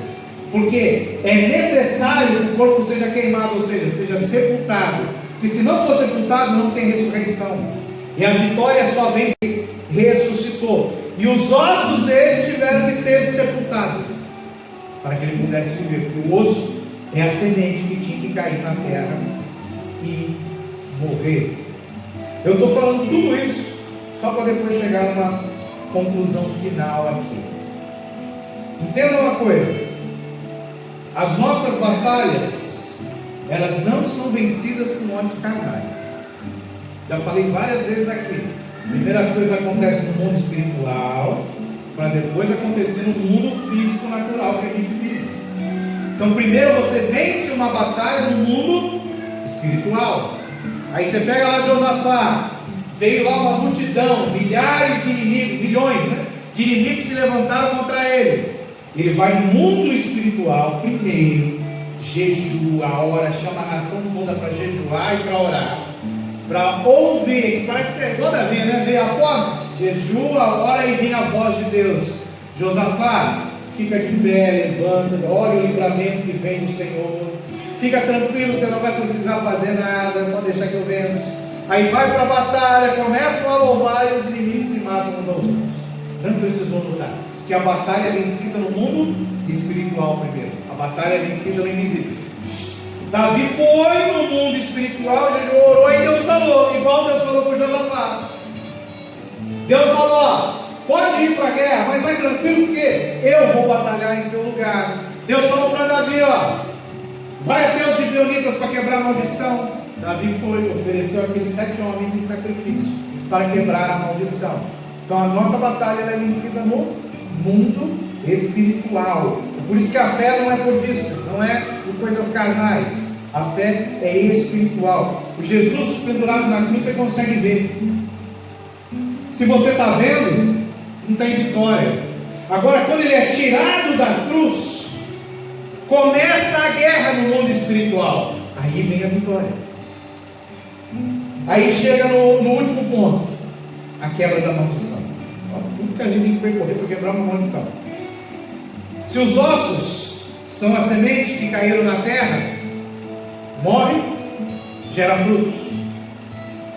Porque é necessário que o corpo seja queimado, ou seja sepultado. Porque se não for sepultado, não tem ressurreição. E a vitória só vem que ressuscitou. E os ossos deles tiveram que ser sepultados, para que ele pudesse viver. Porque o osso é a semente que tinha que cair na terra e morrer. Eu estou falando tudo isso só para depois chegar numa conclusão final aqui. Entenda uma coisa: as nossas batalhas, elas não são vencidas com olhos carnais. Já falei várias vezes aqui. Primeiro as coisas acontecem no mundo espiritual, para depois acontecer no mundo físico natural que a gente vive. Então primeiro você vence uma batalha no mundo espiritual. Aí você pega lá Josafá, veio lá uma multidão, milhares de inimigos, milhões, né, de inimigos se levantaram contra ele. Ele vai no mundo espiritual primeiro, jejua, ora, chama a nação toda para jejuar e para orar, para ouvir, que parece que é igual a ver, né? Ver a fome, jejua, ora e vem a voz de Deus. Josafá, fica de pé, levanta, olha o livramento que vem do Senhor, fica tranquilo, você não vai precisar fazer nada, pode deixar que eu venço. Aí vai para a batalha, começam a louvar e os inimigos se matam uns aos outros. Não precisou lutar, que a batalha é vencida no mundo espiritual primeiro, a batalha é vencida no invisível. Davi foi no mundo espiritual, já orou, aí Deus falou, igual Deus falou com Josafá. Deus falou, pode ir para a guerra, mas vai tranquilo porque eu vou batalhar em seu lugar. Deus falou para Davi, vai até os gibeonitas para quebrar a maldição. Davi foi, ofereceu aqueles 7 homens em sacrifício para quebrar a maldição. Então a nossa batalha é vencida no mundo espiritual. Por isso que a fé não é por vista, não é por coisas carnais. A fé é espiritual. O Jesus pendurado na cruz você consegue ver. Se você está vendo, não tem vitória. Agora quando ele é tirado da cruz, começa a guerra no mundo espiritual. Aí vem a vitória. Aí chega no último ponto, a quebra da maldição. Tudo que a gente tem que percorrer para quebrar uma maldição. Se os ossos são a semente que caíram na terra, morre, gera frutos.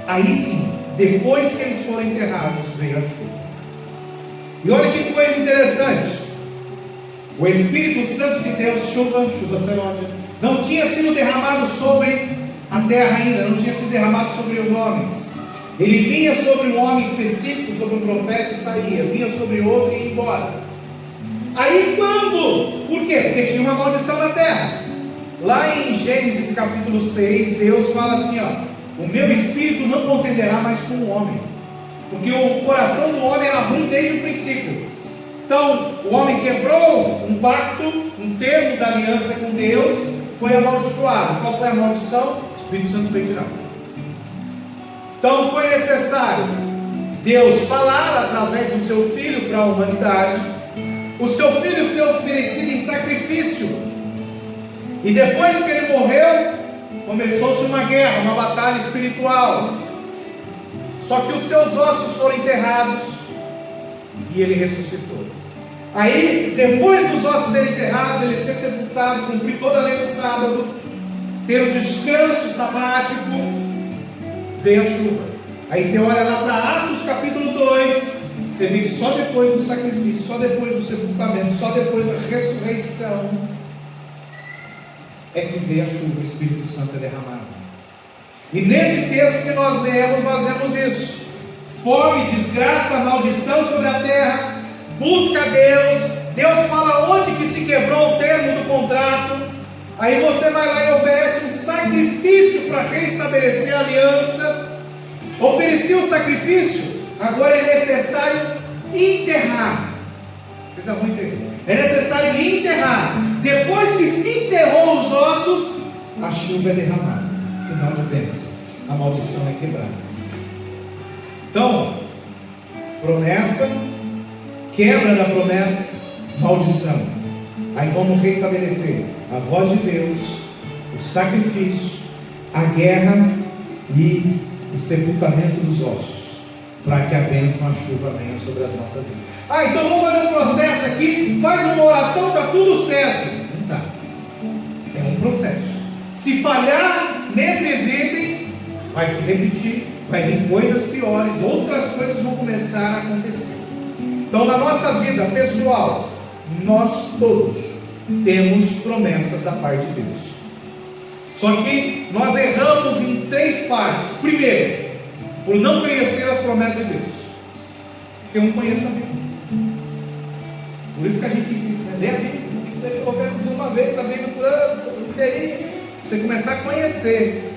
Aí sim, depois que eles foram enterrados, veio a chuva. E olha que coisa interessante. O Espírito Santo de Deus, chuva serôdia, não tinha sido derramado sobre a terra ainda, não tinha sido derramado sobre os homens. Ele vinha sobre um homem específico, sobre um profeta e saía, vinha sobre outro e ia embora. Aí quando? Por quê? Porque tinha uma maldição na terra. Lá em Gênesis capítulo 6, Deus fala assim, o meu espírito não contenderá mais com o homem, porque o coração do homem era ruim desde o princípio. Então o homem quebrou um pacto, um termo da aliança com Deus, foi amaldiçoado. Qual foi a maldição? O Espírito Santo foi tirado. Então foi necessário Deus falar através do seu Filho para a humanidade, o seu Filho ser oferecido em sacrifício, e depois que ele morreu, começou-se uma guerra, uma batalha espiritual. Só que os seus ossos foram enterrados e ele ressuscitou. Aí, depois dos ossos serem enterrados, ele ser sepultado, cumprir toda a lei do sábado, ter o descanso sabático, veio a chuva. Aí você olha lá para Atos capítulo 2, você vê que só depois do sacrifício, só depois do sepultamento, só depois da ressurreição é que veio a chuva, o Espírito Santo é derramado. E nesse texto que nós lemos, nós vemos isso: fome, desgraça, maldição sobre a terra, busca a Deus. Deus fala onde que se quebrou o termo do contrato. Aí você vai lá e oferece um sacrifício para restabelecer a aliança. Ofereci o sacrifício, agora é necessário enterrar. Vocês já vão entender. É necessário enterrar. Depois que se enterrou os ossos, a chuva é derramada. Sinal de bênção. A maldição é quebrada. Então, promessa, quebra da promessa, maldição. Aí vamos restabelecer a voz de Deus, o sacrifício, a guerra e o sepultamento dos ossos, para que a bênção, a chuva venha sobre as nossas vidas. Então vamos fazer um processo aqui, faz uma oração, está tudo certo. Não está. É um processo. Se falhar nesses itens, vai se repetir, vai vir coisas piores, outras coisas vão começar a acontecer. Então na nossa vida pessoal, nós todos temos promessas da parte de Deus. Só que nós erramos em 3 partes. Primeiro, por não conhecer as promessas de Deus, porque eu não conheço a Bíblia. Por isso que a gente insiste, né? Lê a Bíblia, você tem pelo menos uma vez a Bíblia por ano, inteirinha. Você começar a conhecer.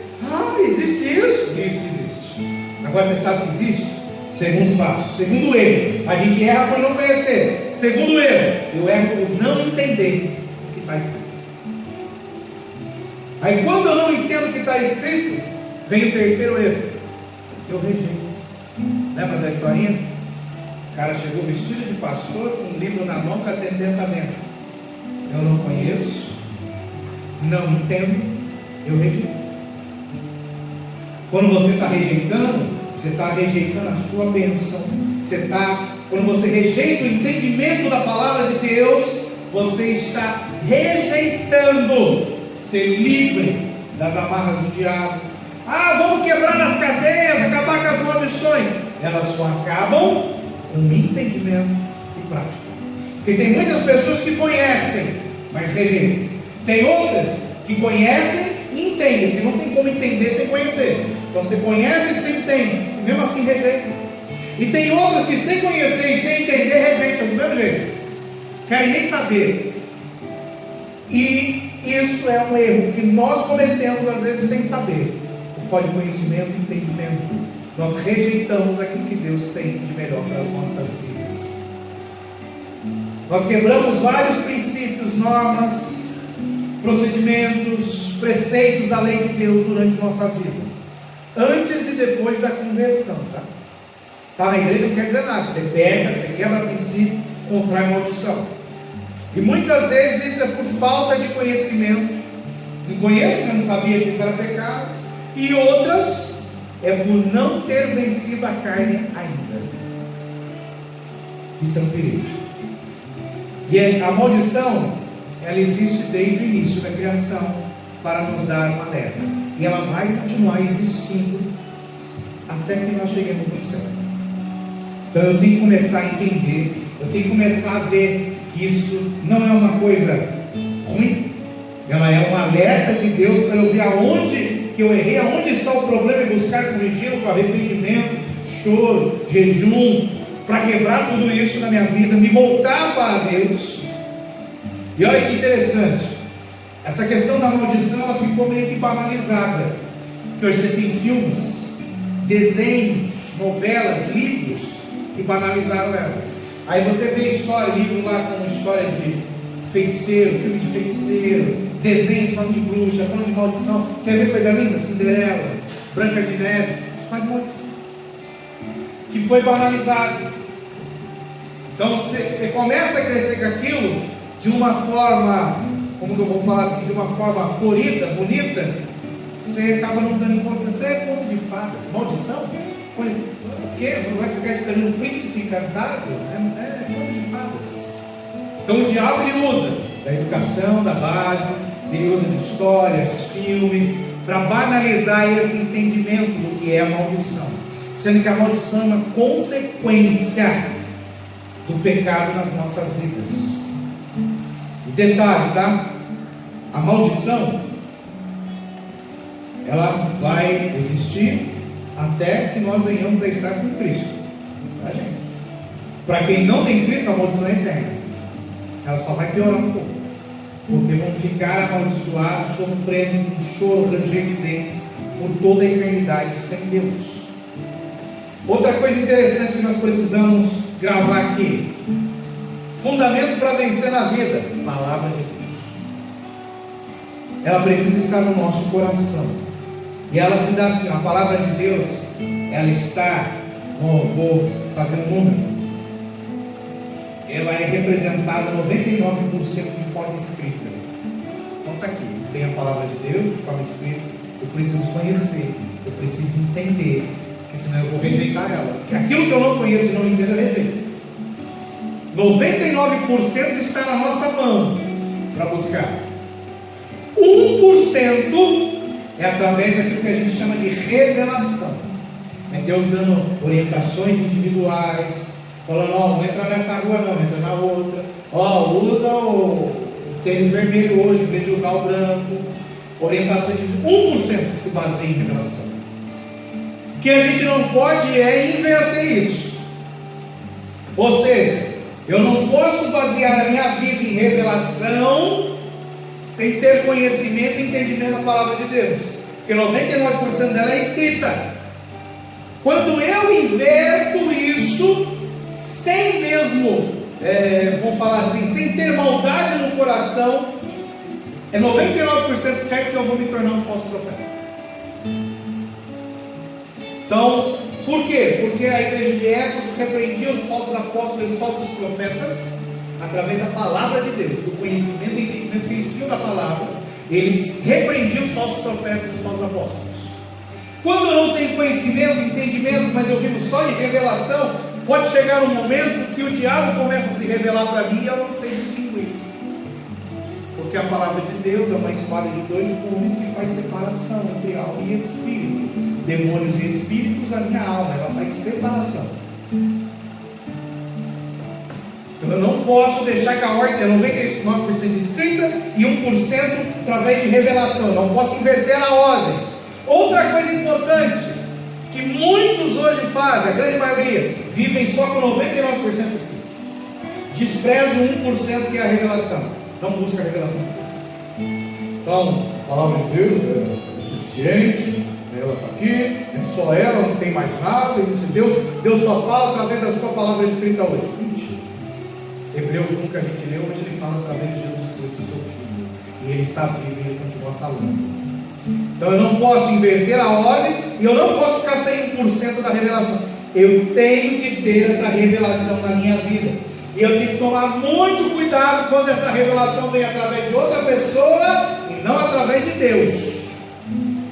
Existe isso? Isso existe. Agora você sabe que existe? Segundo passo. Segundo erro. A gente erra por não conhecer. Segundo erro. Eu erro por não entender o que está escrito. Aí quando eu não entendo o que está escrito, vem o terceiro erro. Eu rejeito. Lembra da historinha? O cara chegou vestido de pastor, com um livro na mão, com a sentença dentro. Eu não conheço, não entendo, eu rejeito. Quando você está rejeitando, você está rejeitando a sua bênção. Quando você rejeita o entendimento da palavra de Deus, você está rejeitando ser livre das amarras do diabo. Vamos quebrar as cadeias, acabar com as maldições. Elas só acabam com entendimento e prática. Porque tem muitas pessoas que conhecem, mas rejeitam. Tem outras que conhecem e entendem, que não tem como entender sem conhecer. Então você conhece e você entende, e mesmo assim rejeita. E tem outras que sem conhecer e sem entender rejeitam do mesmo jeito. Querem nem saber. E isso é um erro que nós cometemos às vezes sem saber. Por falta de conhecimento e entendimento, nós rejeitamos aquilo que Deus tem de melhor para as nossas vidas. Nós quebramos vários princípios, normas, procedimentos, preceitos da lei de Deus durante nossa vida, antes e depois da conversão. Tá na igreja não quer dizer nada. Você pega, você quebra princípio, contrai maldição. E muitas vezes isso é por falta de conhecimento. Não conheço, eu não sabia que isso era pecado. E outras é por não ter vencido a carne ainda. Isso é um perigo. E a maldição, ela existe desde o início da criação para nos dar uma alerta. E ela vai continuar existindo até que nós cheguemos no céu. Então eu tenho que começar a entender, eu tenho que começar a ver que isso não é uma coisa ruim. Ela é um alerta de Deus para eu ver aonde que eu errei, aonde está o problema, e buscar corrigi-lo com arrependimento, choro, jejum, para quebrar tudo isso na minha vida, me voltar para Deus. E olha que interessante, essa questão da maldição, ela ficou meio que banalizada, porque hoje você tem filmes, desenhos, novelas, livros que banalizaram ela. Aí você vê história, livro lá com história de feiticeiro, filme de feiticeiro, desenhos falando de bruxa, falando de maldição. Quer ver coisa linda? Cinderela, Branca de Neve, história de maldição, que foi banalizado. Então você começa a crescer com aquilo de uma forma, como que eu vou falar assim, de uma forma florida, bonita. Você acaba não dando importância. É conto de fadas, maldição. O quê? Você vai ficar esperando um príncipe encantado? É conto de fadas. Então o diabo ele usa da educação, da base, ele usa de histórias, filmes, para banalizar esse entendimento do que é a maldição, sendo que a maldição é uma consequência do pecado nas nossas vidas. E detalhe, tá? A maldição, ela vai existir até que nós venhamos a estar com Cristo, tá, gente? Para quem não tem Cristo, a maldição é eterna. Ela só vai piorar um pouco, porque vão ficar amaldiçoados, sofrendo um choro, ranger de dentes por toda a eternidade sem Deus. Outra coisa interessante que nós precisamos gravar aqui: fundamento para vencer na vida, palavra de Deus. Ela precisa estar no nosso coração, e ela se dá assim, a palavra de Deus, ela está, vou fazer um número, ela é representada 99% de forma escrita. Então está aqui, tem a palavra de Deus de forma escrita. Eu preciso conhecer, eu preciso entender, porque senão eu vou rejeitar ela, porque aquilo que eu não conheço e não entendo, eu rejeito. 99% está na nossa mão para buscar. 1% é através daquilo que a gente chama de revelação. É Deus dando orientações individuais, falando, não entra nessa rua não, entra na outra. Usa o tênis vermelho hoje, em vez de usar o branco. Orientação de 1% se baseia em revelação. O que a gente não pode é inverter isso. Ou seja, Eu não posso basear a minha vida em revelação sem ter conhecimento e entendimento da palavra de Deus, porque 99% dela é escrita. Quando eu inverto isso, sem mesmo, vou falar assim, sem ter maldade no coração, é 99% certo que eu vou me tornar um falso profeta. Então, por quê? Porque a igreja de Éfeso repreendia os falsos apóstolos e os falsos profetas através da palavra de Deus, do conhecimento e entendimento que eles tinham da palavra. Eles repreendiam os falsos profetas e os falsos apóstolos. Quando eu não tenho conhecimento, entendimento, mas eu vivo só em revelação, pode chegar um momento que o diabo começa a se revelar para mim e eu não sei distinguir. Porque a palavra de Deus é uma espada de dois gumes que faz separação entre alma e espírito. Demônios e espíritos, a minha alma, ela faz separação. Então eu não posso deixar que a ordem é 99% escrita e 1% através de revelação. Eu não posso inverter a ordem. Outra coisa importante, que muitos hoje fazem, a grande maioria, vivem só com 99% escrito. Desprezam 1% que é a revelação. Não busca a revelação de Deus. Então, a palavra de Deus é suficiente, ela está aqui, é só ela, não tem mais nada. Deus só fala através da sua palavra escrita hoje. Mentira. Hebreus 1 que a gente leu, hoje ele fala através de Jesus Cristo, seu Filho. E ele está vivo e ele continua falando. Então eu não posso inverter a ordem e eu não posso ficar sem 1% da revelação. Eu tenho que ter essa revelação na minha vida. E eu tenho que tomar muito cuidado quando essa revelação vem através de outra pessoa e não através de Deus.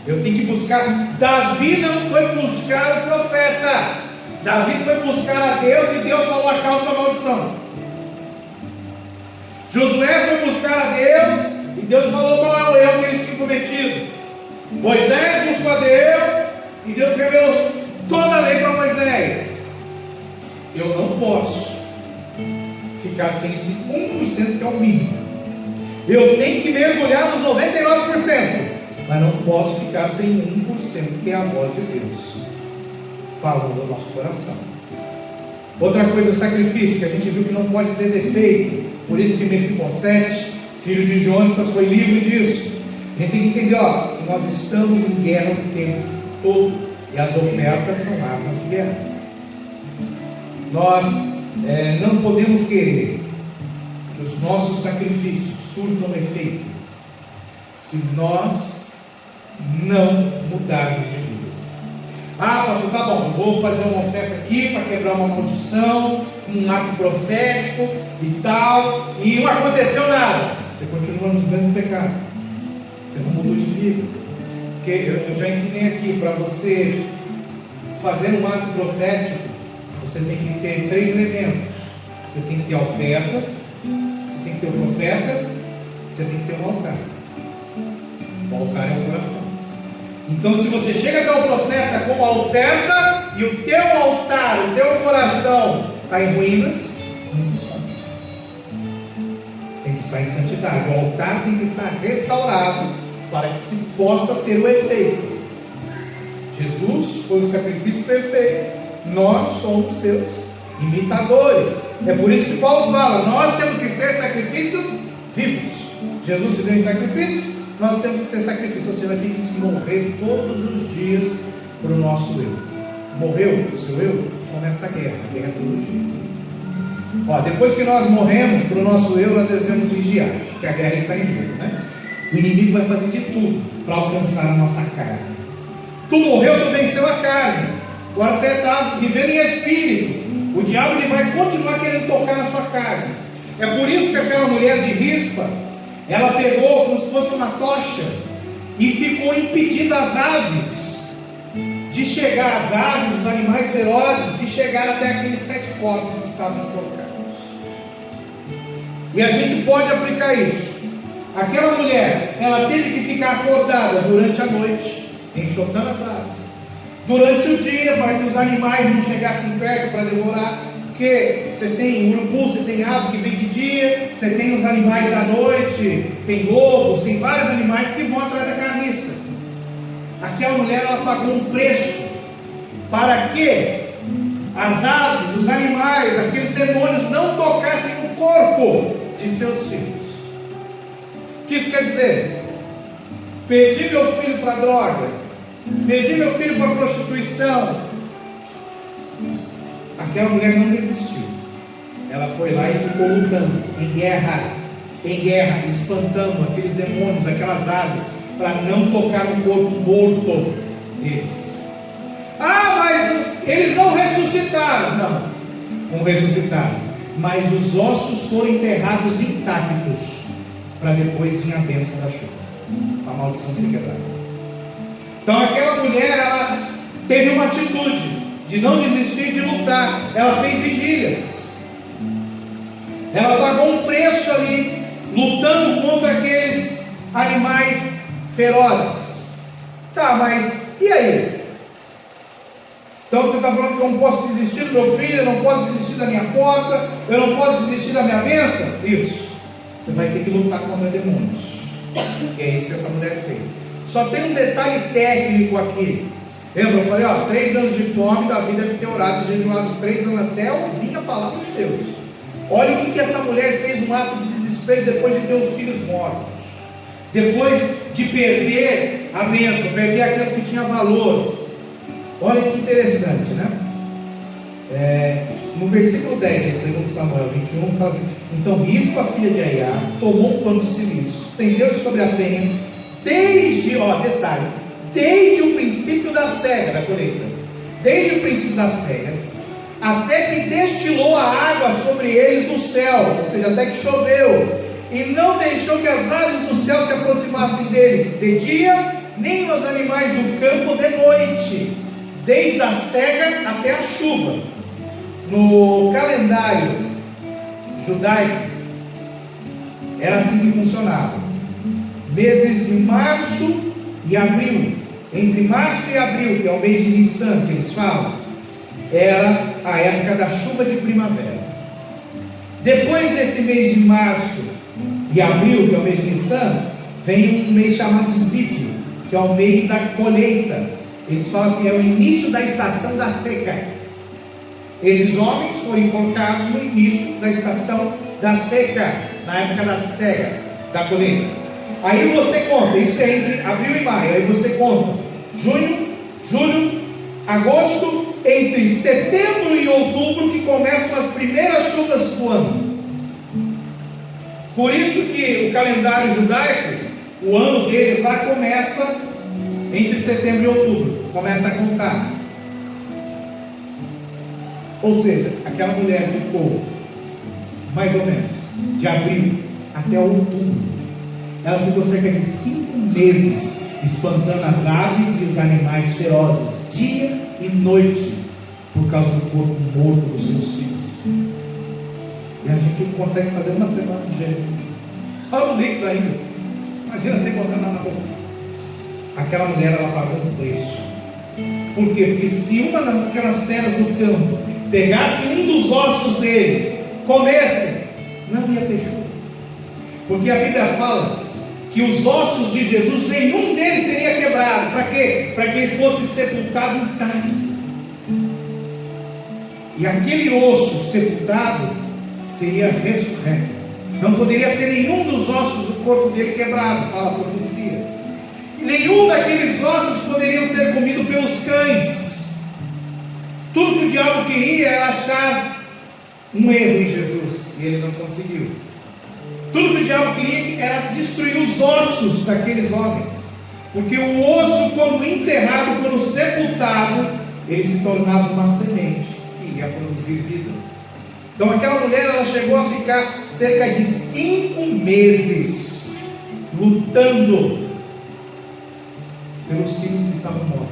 Eu tenho que buscar. Davi não foi buscar o profeta. Davi foi buscar a Deus e Deus falou a causa da maldição. Josué foi buscar a Deus e Deus falou qual é o erro que eles tinham cometido. Moisés buscou a Deus e Deus revelou toda a lei para Moisés. Eu não posso ficar sem esse 1% que é o mínimo. Eu tenho que mergulhar nos 99%, mas não posso ficar sem 1% que é a voz de Deus falando no nosso coração. Outra coisa, o sacrifício, que a gente viu que não pode ter defeito. Por isso que Mefibosete, filho de Jônatas, foi livre disso. A gente tem que entender, que nós estamos em guerra o tempo todo, e as ofertas são armas de guerra. Nós não podemos querer que os nossos sacrifícios surtam efeito se nós não mudarmos de vida. Pastor, tá bom, vou fazer uma oferta aqui para quebrar uma maldição, um ato profético e tal, e não aconteceu nada. Você continua nos mesmos pecados. Você não mudou de vida. Porque eu já ensinei aqui, para você fazer um ato profético, você tem que ter 3 elementos. Você tem que ter a oferta, você tem que ter o profeta, você tem que ter um altar. O altar é o coração. Então, se você chega até o profeta com a oferta e o teu altar, o teu coração está em ruínas, não funciona. Tem que estar em santidade. O altar tem que estar restaurado para que se possa ter o efeito. Jesus foi o sacrifício perfeito. Nós somos seus imitadores. É por isso que Paulo fala: nós temos que ser sacrifícios vivos. Jesus se deu em sacrifício, nós temos que ser sacrifício. Ou seja, nós temos que morrer todos os dias para o nosso eu. Morreu o seu eu, começa a guerra é todo dia. Depois que nós morremos para o nosso eu, nós devemos vigiar, porque a guerra está em jogo, né? O inimigo vai fazer de tudo para alcançar a nossa carne. Tu morreu, tu venceu a carne. Agora você está vivendo em espírito. O diabo ele vai continuar querendo tocar na sua carne. É por isso que aquela mulher de Rispa, ela pegou como se fosse uma tocha e ficou impedindo as aves de chegar, as aves, os animais ferozes, de chegar até aqueles 7 corpos que estavam enforcados. E a gente pode aplicar isso. Aquela mulher, ela teve que ficar acordada durante a noite, enxotando as aves, durante o dia, para que os animais não chegassem perto para devorar. Porque você tem urubu, você tem ave que vem de dia, você tem os animais da noite, tem lobos, tem vários animais que vão atrás da carniça. Aquela mulher, ela pagou um preço para que as aves, os animais, aqueles demônios não tocassem no corpo de seus filhos. O que isso quer dizer? Perdi meu filho para a droga, perdi meu filho para a prostituição. Aquela mulher não desistiu. Ela foi lá e ficou lutando em guerra, espantando aqueles demônios, aquelas aves, para não tocar no corpo morto deles. Ah, mas eles não ressuscitaram. Não ressuscitaram, mas os ossos foram enterrados intactos, para depois vir a bênção da chuva, a maldição se quebrar. Então aquela mulher, ela teve uma atitude de não desistir de lutar. Ela fez vigílias, ela pagou um preço ali, lutando contra aqueles animais ferozes. Tá, mas e aí? Então você está falando que eu não posso desistir do meu filho, eu não posso desistir da minha porta, eu não posso desistir da minha bênção? Isso, você vai ter que lutar contra demônios. E é isso que essa mulher fez. Só tem um detalhe técnico aqui. Lembra? Eu falei, 3 anos de fome, Davi deve ter orado e jejuado os 3 anos até ouvir a palavra de Deus. Olha o que essa mulher fez, um ato de desespero depois de ter os filhos mortos, depois de perder a bênção, perder aquilo que tinha valor. Olha que interessante, né? No versículo 10 de 2 Samuel 21, fala assim: então Rispa, filha de Aiá, tomou um pano de silício, estendeu-lhe sobre a penha, desde o princípio da cega, da colheita, desde o princípio da cega, até que destilou a água sobre eles do céu, ou seja, até que choveu, e não deixou que as aves do céu se aproximassem deles de dia, nem os animais do campo de noite, desde a cega até a chuva. No calendário judaico era assim que funcionava: meses de março e abril, entre março e abril, que é o mês de Nissan que eles falam, era a época da chuva de primavera. Depois desse mês de março e abril, que é o mês de Nissan, vem um mês chamado de Zífio, que é o mês da colheita. Eles falam assim, é o início da estação da seca. Esses homens foram enforcados no início da estação da seca, na época da cega, da colheita. Aí você conta, isso é entre abril e maio, aí você conta junho, julho, agosto, entre setembro e outubro que começam as primeiras chuvas do ano. Por isso que o calendário judaico, o ano deles lá começa entre setembro e outubro, começa a contar. Ou seja, aquela mulher ficou mais ou menos de abril até outubro. Ela ficou cerca de 5 meses espantando as aves e os animais ferozes, dia e noite, por causa do corpo morto dos seus filhos. E a gente consegue fazer uma semana de jejum, só no líquido ainda. Imagina você botar nada na boca. Aquela mulher, ela pagou um preço. Por quê? Porque se uma daquelas cenas do campo pegasse um dos ossos dele, comesse, não ia ter chuva. Porque a Bíblia fala que os ossos de Jesus, nenhum deles seria quebrado. Para quê? Para que ele fosse sepultado intacto. E aquele osso sepultado seria ressurreto. Não poderia ter nenhum dos ossos do corpo dele quebrado, fala a profecia. E nenhum daqueles ossos poderiam ser comidos pelos cães. Tudo que o diabo queria era achar um erro em Jesus, e ele não conseguiu. Tudo que o diabo queria era destruir os ossos daqueles homens, porque o osso, quando enterrado, quando sepultado, ele se tornava uma semente que ia produzir vida. Então aquela mulher, ela chegou a ficar cerca de 5 meses lutando pelos filhos que estavam mortos.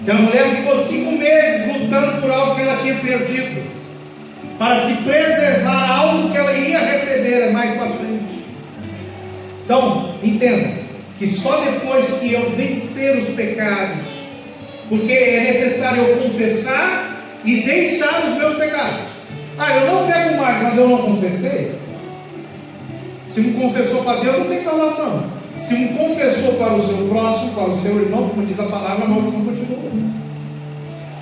Aquela mulher ficou 5 meses lutando por algo que ela tinha perdido, para se preservar algo que ela iria receber mais para frente. Então, entenda que só depois que eu vencer os pecados, porque é necessário eu confessar e deixar os meus pecados. Eu não pego mais, mas eu não confessei. Se não confessou para Deus, não tem salvação. Se não confessou para o seu próximo, para o seu irmão, como diz a palavra, a maldição continua.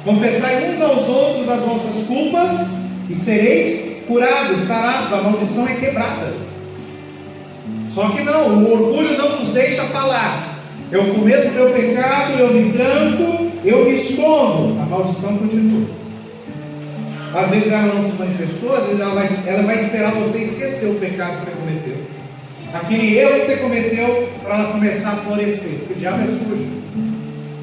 Confessai uns aos outros as vossas culpas e sereis curados, sarados. A maldição é quebrada. Só que não, o orgulho não nos deixa falar. Eu cometo meu pecado, eu me tranco, eu me escondo. A maldição continua. Às vezes ela não se manifestou, às vezes ela vai esperar você esquecer o pecado que você cometeu, aquele erro que você cometeu, para ela começar a florescer, porque o diabo é sujo.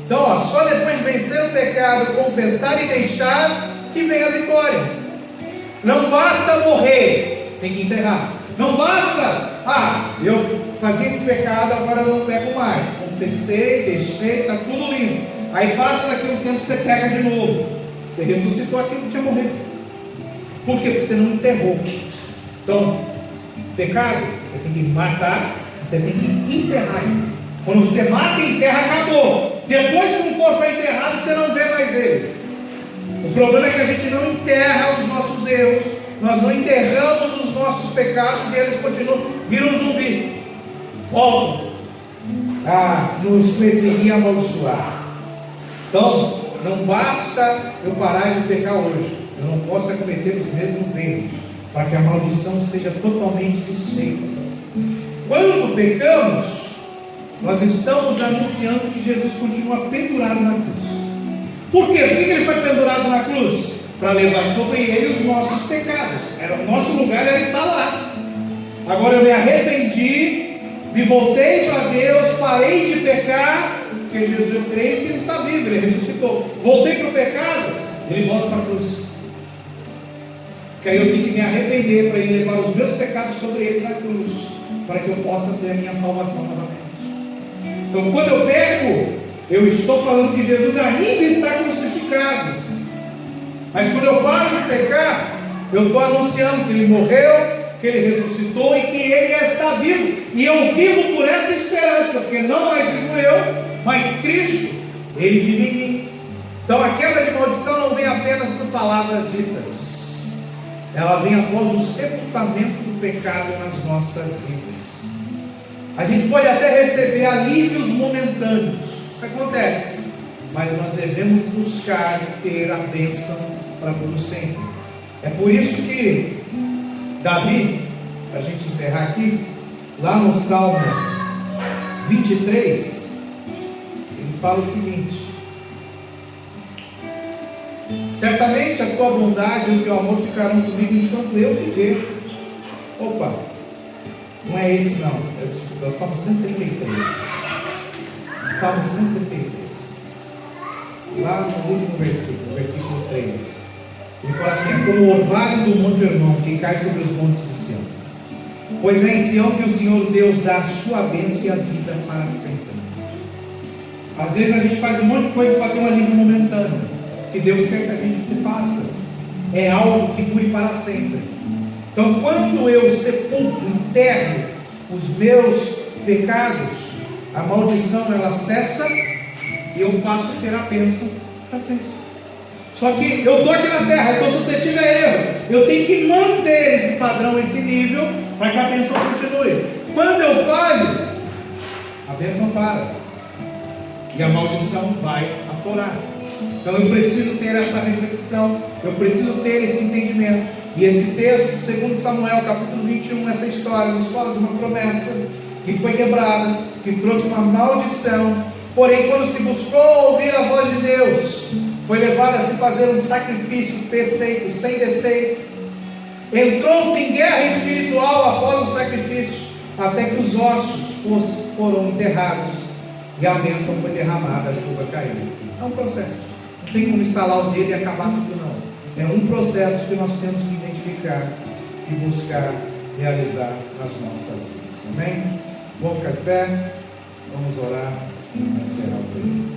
Então, só depois de vencer o pecado, confessar e deixar, que vem a vitória. Não basta morrer, tem que enterrar. Não basta, eu fazia esse pecado, agora eu não pego mais. Confessei, deixei, está tudo limpo. Aí passa daqui um tempo, você pega de novo. Você ressuscitou aquilo que tinha morrido. Por quê? Porque você não enterrou. Então, pecado, você tem que matar, você tem que enterrar. Quando você mata e enterra, acabou. Depois que o corpo é enterrado, você não vê mais ele. O problema é que a gente não enterra os nossos erros, nós não enterramos os nossos pecados e eles continuam, viram um zumbi, voltam a nos perseguir e amaldiçoar. Então, não basta eu parar de pecar hoje, eu não posso cometer os mesmos erros, para que a maldição seja totalmente desfeita. Quando pecamos, nós estamos anunciando que Jesus continua pendurado na cruz. Por quê? Por que ele foi pendurado na cruz? Para levar sobre ele os nossos pecados. O nosso lugar era estar lá. Agora eu me arrependi, me voltei para Deus, parei de pecar, porque Jesus, eu creio que ele está vivo, ele ressuscitou. Voltei para o pecado, ele volta para a cruz. Porque aí eu tenho que me arrepender para ele levar os meus pecados sobre ele na cruz, para que eu possa ter a minha salvação novamente. Então, quando eu peco, eu estou falando que Jesus ainda está crucificado. Mas quando eu paro de pecar, eu estou anunciando que ele morreu, que ele ressuscitou e que ele está vivo. E eu vivo por essa esperança, porque não mais vivo eu, mas Cristo, ele vive em mim. Então a quebra de maldição não vem apenas por palavras ditas, ela vem após o sepultamento do pecado nas nossas vidas. A gente pode até receber alívios momentâneos, isso acontece, mas nós devemos buscar ter a bênção para todo sempre. É por isso que Davi, para a gente encerrar aqui, lá no Salmo 23, ele fala o seguinte: certamente a tua bondade e o teu amor ficarão comigo enquanto eu viver. Opa, não é esse não, é o Salmo 133. Salmo 133, lá no último versículo, versículo 3, ele fala assim: é como o orvalho do monte Hermon que cai sobre os montes de Sião, pois é em Sião que o Senhor Deus dá a sua bênção e a vida para sempre. Às vezes a gente faz um monte de coisa para ter um alívio momentâneo, que Deus quer que a gente faça, é algo que dure para sempre. Então, quando eu sepulto, enterro os meus pecados, a maldição ela cessa e eu passo a ter a bênção para sempre. Só que eu estou aqui na terra, então se você tiver erro, eu tenho que manter esse padrão, esse nível, para que a bênção continue. Quando eu falho, a bênção para e a maldição vai aflorar. Então eu preciso ter essa reflexão, eu preciso ter esse entendimento. E esse texto, 2 Samuel capítulo 21, essa história nos fala de uma promessa que foi quebrada, que trouxe uma maldição. Porém, quando se buscou ouvir a voz de Deus, foi levado a se fazer um sacrifício perfeito, sem defeito. Entrou-se em guerra espiritual após o sacrifício, até que os ossos foram enterrados e a bênção foi derramada, a chuva caiu. É um processo, não tem como instalar o dedo e acabar tudo não. É um processo que nós temos que identificar e buscar realizar nas nossas vidas. Amém? Vamos ficar de pé, vamos orar e encerrar o período.